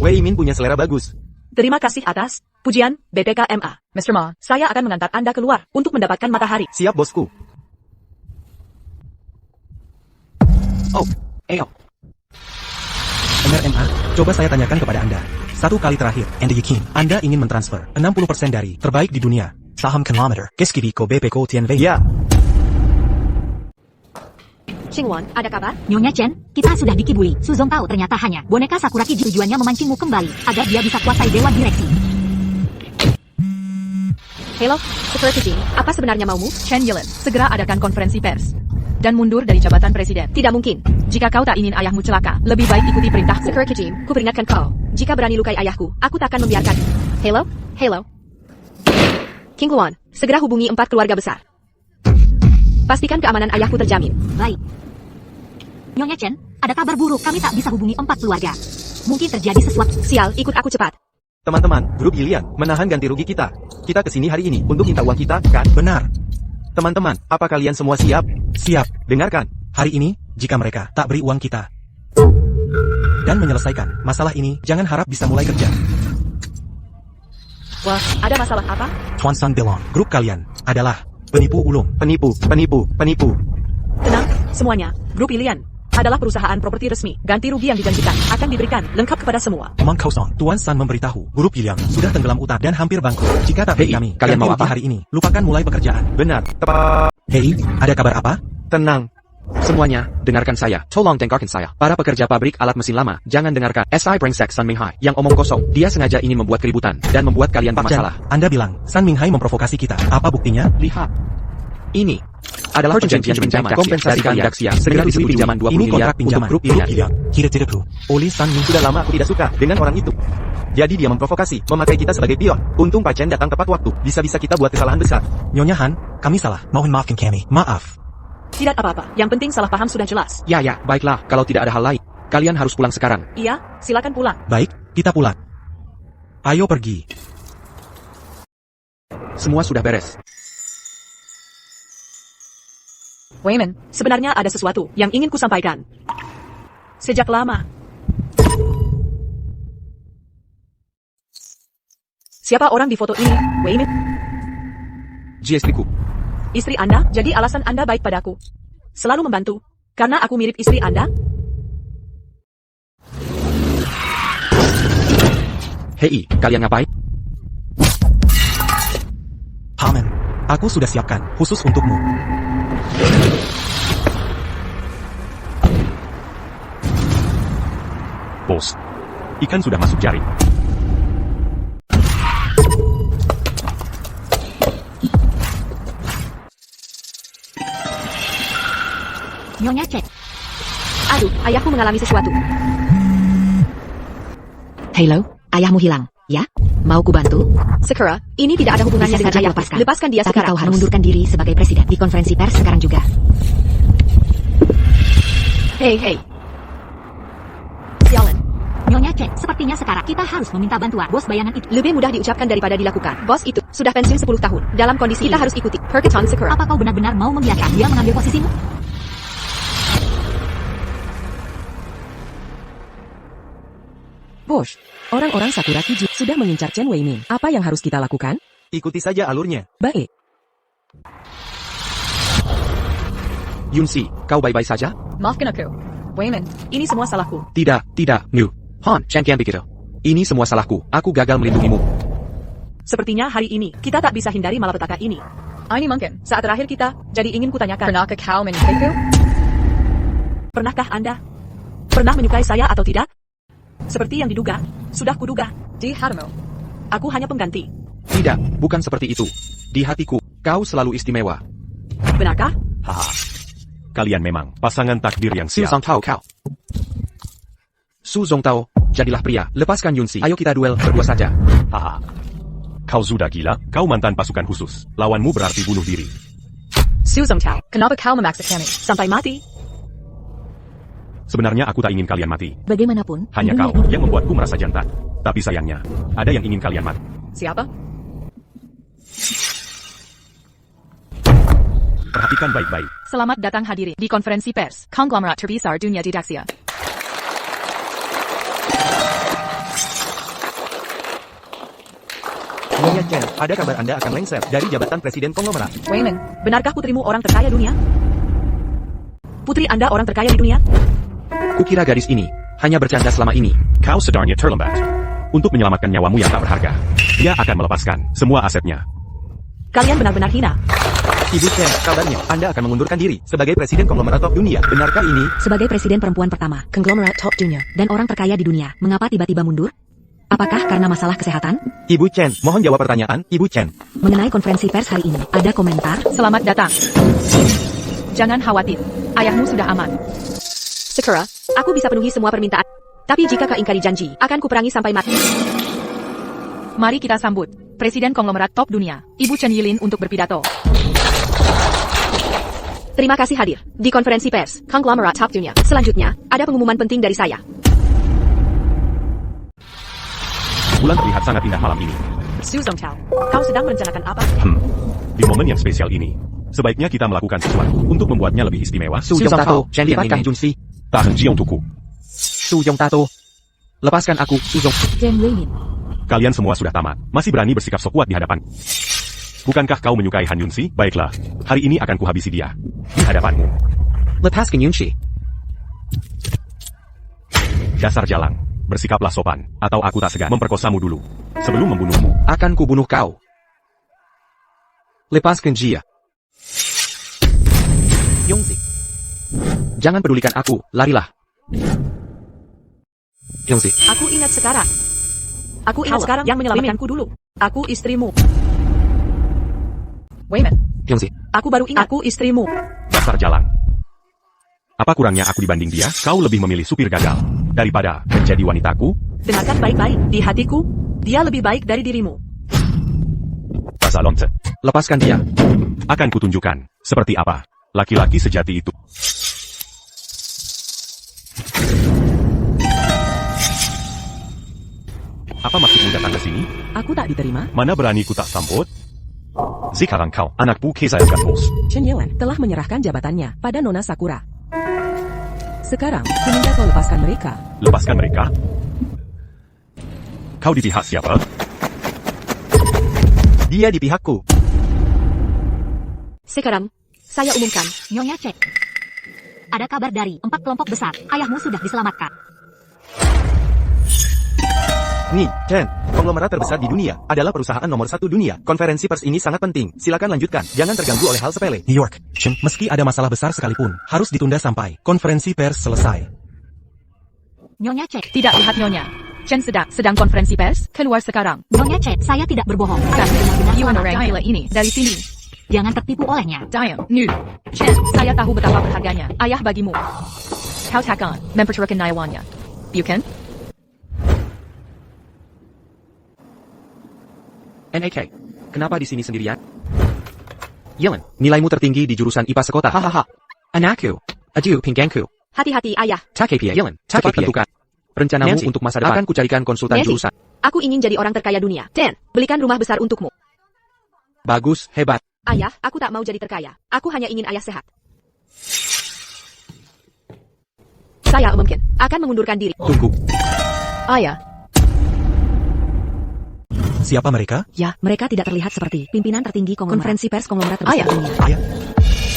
Wei Min punya selera bagus. Terima kasih atas pujian BPKMA. Mr. Ma, saya akan mengantar Anda keluar untuk mendapatkan matahari. Siap, bosku. oh, ayo. Benar MA, coba saya tanyakan kepada Anda. 1 kali terakhir, Anda yakin Anda ingin mentransfer 60% dari terbaik di dunia saham kilometer ke Skibiko BPK Tianwei? Ya, Xingwan, ada kabar? Nyonya Chen, kita sudah dikibuli. Su Zongtao ternyata hanya boneka Sakura Kiji. Tujuannya memancingmu kembali, agar dia bisa kuasai Dewa Direksi. Hello, Sakura Kiji, apa sebenarnya maumu? Chen Yilin, segera adakan konferensi pers. Dan mundur dari jabatan presiden. Tidak mungkin. Jika kau tak ingin ayahmu celaka, lebih baik ikuti perintahku. Sakura Kiji, ku peringatkan kau. Jika berani lukai ayahku, aku takkan membiarkan. Hello? King Kuan, segera hubungi 4 keluarga besar. Pastikan keamanan ayahku terjamin. Baik. Nyonya Chen, ada kabar buruk. Kami tak bisa hubungi 4 keluarga. Mungkin terjadi sesuatu. Sial, ikut aku cepat. Teman-teman, grup Ilian, menahan ganti rugi kita. Kita kesini hari ini untuk minta uang kita, kan? Benar. Teman-teman, apa kalian semua siap? Siap. Dengarkan. Hari ini, jika mereka tak beri uang kita dan menyelesaikan masalah ini, jangan harap bisa mulai kerja. Wah, ada masalah apa? Tuan San Belong, grup kalian adalah penipu ulung. Penipu. Tenang, semuanya. Grup Ilian adalah perusahaan properti resmi. Ganti rugi yang dijanjikan akan diberikan lengkap kepada semua. Omong kosong. Tuan San memberitahu, grup Ilian sudah tenggelam utang dan hampir bangkrut. Jika tak beri Hei, kami, kalian ganti mau rugi apa? hari ini, lupakan mulai pekerjaan. Benar. Tepat. Hei, ada kabar apa? Tenang. Semuanya, dengarkan saya. Tolong dengarkan saya. Para pekerja pabrik alat mesin lama, jangan dengarkan SI Brengsek San Minghai yang omong kosong. Dia sengaja ingin membuat keributan dan membuat kalian Pak Chen, bermasalah. Anda bilang San Minghai memprovokasi kita. Apa buktinya? Lihat. Ini adalah perjanjian pinjaman kompensasi kalian. Daxia segera disetujui pinjaman 20 Ini miliar kontrak untuk pinjaman. grup Ilian. Tidak. Oleh San Minghai. Sudah lama aku tidak suka dengan orang itu. Jadi dia memprovokasi, memakai kita sebagai pion. Untung Pak Chen datang tepat waktu. Bisa-bisa kita buat kesalahan besar. Nyonya Han, kami salah. Mohon maafkan kami. Maaf. Tidak apa-apa. Yang penting salah paham sudah jelas. Ya, baiklah. Kalau tidak ada hal lain, kalian harus pulang sekarang. Iya, silakan pulang. Baik, kita pulang. Ayo pergi. Semua sudah beres. Wayman, sebenarnya ada sesuatu yang ingin kusampaikan. Sejak lama. Siapa orang di foto ini, Wayman? Istriku. Istri Anda, jadi alasan Anda baik padaku. Selalu membantu. Karena aku mirip istri Anda? Hei, kalian ngapain? Paman, aku sudah siapkan khusus untukmu. Bos. Ikan sudah masuk jaring. Nyonya Chen. Aduh, ayahku mengalami sesuatu. Halo, ayahmu hilang, ya? Mau ku bantu? Sakura, ini tidak ada hubungannya Bisa dengan saja ayahku. lepaskan. Lepaskan dia Tapi sekarang. kau harus mengundurkan diri sebagai presiden di konferensi pers sekarang juga. Hei. Sialan. Nyonya Chen, sepertinya sekarang kita harus meminta bantuan. Bos bayangan itu. Lebih mudah diucapkan daripada dilakukan. Bos itu sudah pensiun 10 tahun. Dalam kondisi kita harus ikuti. Perketon Sakura. Apa kau benar-benar mau membiarkan dia mengambil posisimu? Bos, orang-orang Sakura Kiji sudah mengincar Chen Weimin. Apa yang harus kita lakukan? Ikuti saja alurnya. Baik. Yunsi, kau baik-baik saja? Maafkan aku. Wayman, ini semua salahku. Tidak, Mu. Han, jangan begitu. Ini semua salahku. Aku gagal melindungimu. Sepertinya hari ini kita tak bisa hindari malapetaka ini. Ini mungkin saat terakhir kita, jadi ingin kutanyakan. Pernahkah kau menyukaiku? Pernahkah Anda pernah menyukai saya atau tidak? Seperti yang diduga, sudah kuduga. Di hatimu, aku hanya pengganti. Tidak, bukan seperti itu. Di hatiku, kau selalu istimewa. Benarkah? Haha. Kalian memang pasangan takdir yang Su siap. Zong Tao kau. Su Zong Tao, jadilah pria. Lepaskan Yunsi. Ayo kita duel berdua saja. Haha. Kau sudah gila? Kau mantan pasukan khusus. Lawanmu berarti bunuh diri. Su Zong Tao, kenapa kau memaksa kami sampai mati? Sebenarnya aku tak ingin kalian mati. Bagaimanapun, Hanya di kau dunia ini- yang membuatku merasa jantan. Tapi sayangnya, ada yang ingin kalian mati. Siapa? Perhatikan baik-baik. Selamat datang hadirin di konferensi pers konglomerat terbesar dunia di Daxia. Nyonya Chen, ada kabar Anda akan lengser dari jabatan presiden konglomerat. Wayman, benarkah putrimu orang terkaya dunia? Putri Anda orang terkaya di dunia? Kukira gadis ini hanya bercanda selama ini. Kau sedarnya terlambat. Untuk menyelamatkan nyawamu yang tak berharga, dia akan melepaskan semua asetnya. Kalian benar-benar hina. Ibu Chen, kabarnya Anda akan mengundurkan diri sebagai presiden konglomerat top dunia. Benarkah ini? Sebagai presiden perempuan pertama, konglomerat top dunia, dan orang terkaya di dunia, mengapa tiba-tiba mundur? Apakah karena masalah kesehatan? Ibu Chen, mohon jawab pertanyaan, Ibu Chen. Mengenai konferensi pers hari ini, ada komentar? Selamat datang. Jangan khawatir, ayahmu sudah aman. Sakura, aku bisa penuhi semua permintaan. Tapi jika kau ingkari janji, akan kuperangi sampai mati. Mari kita sambut Presiden konglomerat top dunia, Ibu Chen Yilin untuk berpidato. Terima kasih hadir di konferensi pers konglomerat top dunia. Selanjutnya, ada pengumuman penting dari saya. Bulan terlihat sangat indah malam ini. Su Zongtao, kau sedang merencanakan apa? Di momen yang spesial ini, sebaiknya kita melakukan sesuatu untuk membuatnya lebih istimewa. Su Yongtato, lepaskan Junsi. Tahan Jiong Tuku. Su Yongtato. Lepaskan aku, Su Zong. Chen Weimin. Kalian semua sudah tamat. Masih berani bersikap sok kuat di hadapan. Bukankah kau menyukai Han Yunsi? Baiklah, hari ini akan kuhabisi dia. Di hadapanmu. Lepaskan Yunshi. Dasar jalang. Bersikaplah sopan, atau aku tak segan memperkosamu dulu. Sebelum membunuhmu. Akan kubunuh kau. Lepaskan Jia. Yongzi. Jangan pedulikan aku, larilah. Yongzi. Aku ingat sekarang. Aku ingat sekarang yang menyelamatkanku dulu. Aku istrimu. Weimin. Yongzi. Aku baru ingat aku istrimu. Dasar jalang. Apa kurangnya aku dibanding dia? Kau lebih memilih supir gagal daripada menjadi wanitaku? Dengarkan baik-baik. Di hatiku, dia lebih baik dari dirimu. Basalonce. Lepaskan dia. Akan kutunjukkan seperti apa laki-laki sejati itu. Apa maksudmu datang ke sini? Aku tak diterima. Mana berani ku tak sambut? Sekarang kau, anak buke saya bos. Chen Yuan telah menyerahkan jabatannya pada Nona Sakura. Sekarang, kuminta kau lepaskan mereka. Lepaskan mereka? Kau di pihak siapa? Dia di pihakku. Sekarang, saya umumkan. Nyonya Cek. Ada kabar dari 4 kelompok besar. Ayahmu sudah diselamatkan. Nih, Chen, konglomerat terbesar di dunia adalah perusahaan nomor 1 dunia. Konferensi pers ini sangat penting. Silakan lanjutkan. Jangan terganggu oleh hal sepele. New York, Chen, meski ada masalah besar sekalipun, harus ditunda sampai konferensi pers selesai. Nyonya Cek. Tidak lihat Nyonya. Chen sedang konferensi pers. Keluar sekarang. Nyonya Cek, saya tidak berbohong. Saya benar-benar Yuan selamat. orang gila ini dari sini. Jangan tertipu olehnya. Diam. Nu. Chen, saya tahu betapa berharganya ayah bagimu. Kau takkan mempercurahkan nyawanya. Bukan? NAK. Kenapa di sini sendirian? Yelan, nilaimu tertinggi di jurusan IPA sekota. Hahaha. Anakku. Aju pinggangku. Hati-hati, ayah. Takepia. Yelan, cepat tentukan. Rencanamu Nancy, untuk masa depan. Akan kucarikan konsultan Nancy, jurusan. aku ingin jadi orang terkaya dunia. Dan, belikan rumah besar untukmu. Bagus, hebat. Ayah, aku tak mau jadi terkaya. Aku hanya ingin ayah sehat. Saya mungkin akan mengundurkan diri. Tunggu. Ayah. Siapa mereka? Ya, mereka tidak terlihat seperti pimpinan tertinggi konferensi pers konglomerat terbesar dunia. Ayah.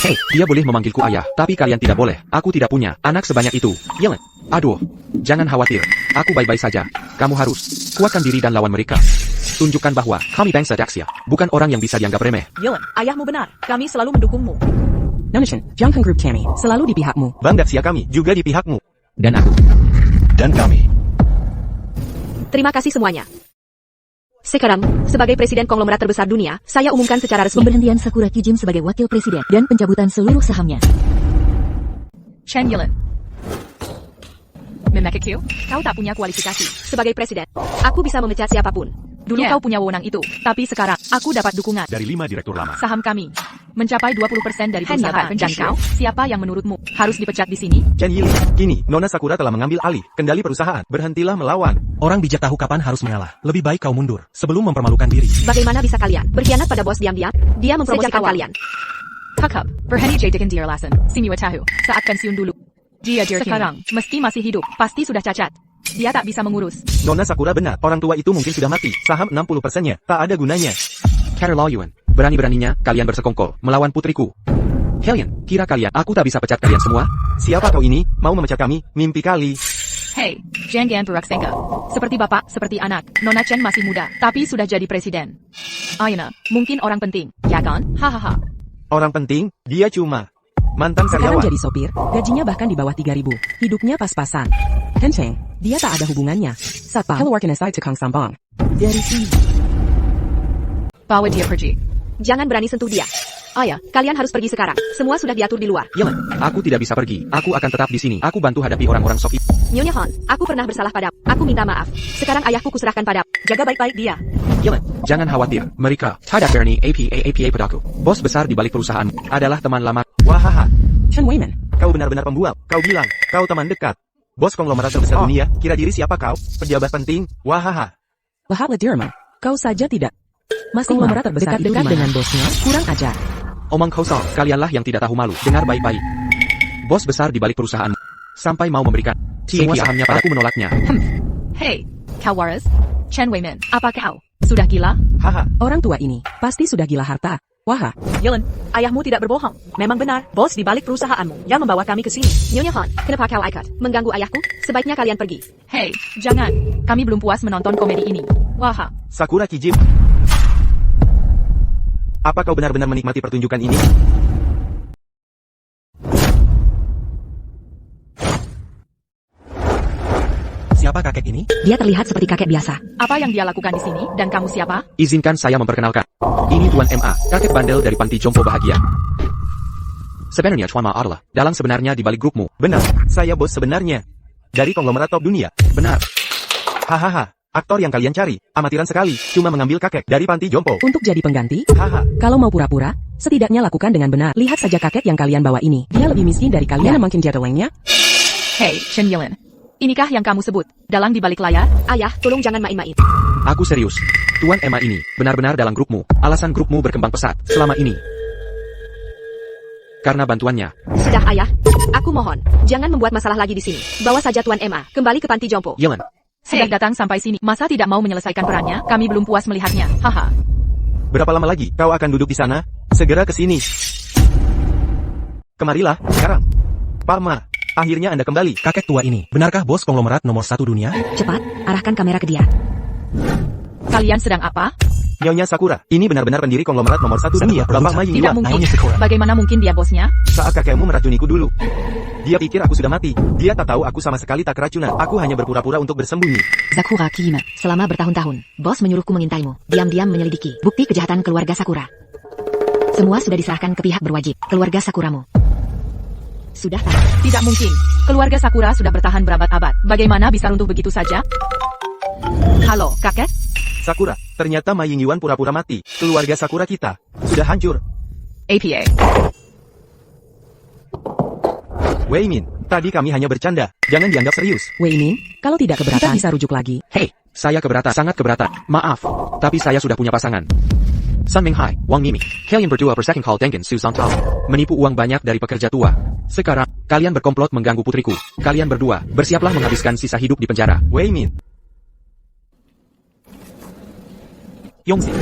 Hei, dia boleh memanggilku ayah, tapi kalian tidak boleh. Aku tidak punya anak sebanyak itu. Yelan. Aduh. Jangan khawatir. Aku baik-baik saja. Kamu harus kuatkan diri dan lawan mereka. Tunjukkan bahwa kami bangsa Daxia, bukan orang yang bisa dianggap remeh. Yelan, ayahmu benar. Kami selalu mendukungmu. Nona Chen, Jiangkang Group kami selalu di pihakmu. Bang Daxia kami juga di pihakmu. Dan aku. Dan kami. Terima kasih semuanya. Sekarang, sebagai presiden konglomerat terbesar dunia, saya umumkan secara resmi. Pemberhentian Sakura Kijim sebagai wakil presiden dan pencabutan seluruh sahamnya. Chen Yelan. Memekikyu, kau tak punya kualifikasi. Sebagai presiden, aku bisa memecat siapapun. Dulu kau punya wewenang itu, tapi sekarang, aku dapat dukungan. Dari 5 direktur lama. Saham kami mencapai 20% dari Hanya perusahaan. Pak, Dan kau, siapa yang menurutmu harus dipecat di sini? Chen Yili, kini Nona Sakura telah mengambil alih kendali perusahaan. Berhentilah melawan. Orang bijak tahu kapan harus mengalah. Lebih baik kau mundur sebelum mempermalukan diri. Bagaimana bisa kalian berkhianat pada bos diam-diam? Dia mempromosikan kalian. Kakak, berhenti jadikan dia alasan. Simua tahu, saat pensiun dulu. Dia sekarang, meski masih hidup, pasti sudah cacat. Dia tak bisa mengurus. Nona Sakura benar, orang tua itu mungkin sudah mati. Saham 60%-nya, tak ada gunanya. Carol Yuan, berani-beraninya kalian bersekongkol melawan putriku. Kalian, kira kalian aku tak bisa pecat kalian semua? Siapa kau ini? Mau memecat kami? Mimpi kali. Hei, jangan beruksengka. Seperti bapak, seperti anak, Nona Chen masih muda, tapi sudah jadi presiden. Ayana, mungkin orang penting, ya kan? Hahaha. Orang penting, dia cuma mantan Sekarang karyawan. jadi sopir, gajinya bahkan di bawah 3.000. Hidupnya pas-pasan. Chen Cheng, dia tak ada hubungannya. Satpam, he'll work in a side to Kang Sambong. Dari sini. Bawa dia pergi. Jangan berani sentuh dia. Ayah, kalian harus pergi sekarang. Semua sudah diatur di luar. Yellen, aku tidak bisa pergi. Aku akan tetap di sini. Aku bantu hadapi orang-orang sok itu. Nyonya Han, aku pernah bersalah padamu. Aku minta maaf. Sekarang ayahku kuserahkan padamu. Jaga baik-baik dia. Yellen, jangan khawatir. Mereka, tidak Bernie, APA padaku. Bos besar di balik perusahaan adalah teman lama. Wahaha, Chen Weiman. kau benar-benar pembual. Kau bilang, kau teman dekat. Bos konglomerat terbesar dunia, kira diri siapa kau? Pejabat penting, wahaha. Wahab Dirman. Kau saja tidak. Masih konglomerat terbesar dekat dengan bosnya. Kurang ajar. Omong kosong, kalianlah yang tidak tahu malu. Dengar baik-baik. Bos besar di balik perusahaan sampai mau memberikan semua sahamnya padaku menolaknya. Hey, kau waras? Chen Weiman, apa kau? Sudah gila? Haha, Orang tua ini pasti sudah gila harta. Wah, Yellen, ayahmu tidak berbohong. Memang benar, bos di balik perusahaanmu yang membawa kami ke sini. Nyonya Han, kenapa kau ikat? Mengganggu ayahku? Sebaiknya kalian pergi. Hey, jangan. Kami belum puas menonton komedi ini. Wah, Sakura Kijim. Apa kau benar-benar menikmati pertunjukan ini? Siapa kakek ini? dia terlihat seperti kakek biasa. apa yang dia lakukan di sini? Dan kamu siapa? Izinkan saya memperkenalkan. Ini Tuan MA, kakek bandel dari panti jompo bahagia. Sebenarnya Tuan Ma adalah dalang sebenarnya di balik grupmu. Benar, saya bos sebenarnya. Dari konglomerat top dunia. Benar. Hahaha, aktor yang kalian cari, amatiran sekali, cuma mengambil kakek dari panti jompo. Untuk jadi pengganti, Haha, kalau mau pura-pura, setidaknya lakukan dengan benar. Lihat saja kakek yang kalian bawa ini. Dia lebih miskin dari kalian. Makin jatuh lainnya. Hey, Chen Yellen. Inikah yang kamu sebut? Dalang di balik layar? Ayah, tolong jangan main-main. Aku serius. Tuan MA ini benar-benar dalang grupmu. Alasan grupmu berkembang pesat selama ini karena bantuannya. Sudah ayah, aku mohon, jangan membuat masalah lagi di sini. Bawa saja Tuan Emma, kembali ke panti jompo. Yellen, Sudah datang sampai sini. Masa tidak mau menyelesaikan perannya? Kami belum puas melihatnya. Haha. berapa lama lagi kau akan duduk di sana? Segera ke sini. Kemarilah, sekarang. Parma, akhirnya Anda kembali. Kakek tua ini, benarkah bos konglomerat nomor 1 dunia? Cepat, arahkan kamera ke dia. Kalian sedang apa? Nyonya Sakura, ini benar-benar pendiri konglomerat nomor 1 dunia, Bapak Ma Tidak Yingyuan. mungkin. Bagaimana mungkin dia bosnya? Saat kakekmu meracuniku dulu. Dia pikir aku sudah mati. Dia tak tahu aku sama sekali tak keracunan. Aku hanya berpura-pura untuk bersembunyi. Sakura Kiyima. Selama bertahun-tahun, bos menyuruhku mengintaimu, diam-diam menyelidiki bukti kejahatan keluarga Sakura. Semua sudah diserahkan ke pihak berwajib, keluarga Sakuramu. Sudah tahu. Tidak mungkin. Keluarga Sakura sudah bertahan berabad-abad. Bagaimana bisa runtuh begitu saja? Halo, kakek? Sakura, ternyata Ma Yingyuan pura-pura mati. Keluarga Sakura kita sudah hancur. APA. Wei Min, tadi kami hanya bercanda. Jangan dianggap serius. Wei Min, kalau tidak keberatan, kita bisa rujuk lagi. Hei, saya keberatan, sangat keberatan. Maaf, tapi saya sudah punya pasangan. Sun Minghai, Wang Mimi, kalian berdua second call Dengen Su Zhangtao. Menipu uang banyak dari pekerja tua. Sekarang, kalian berkomplot mengganggu putriku. Kalian berdua, bersiaplah menghabiskan sisa hidup di penjara. Wei Min, Yongzi,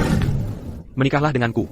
menikahlah denganku.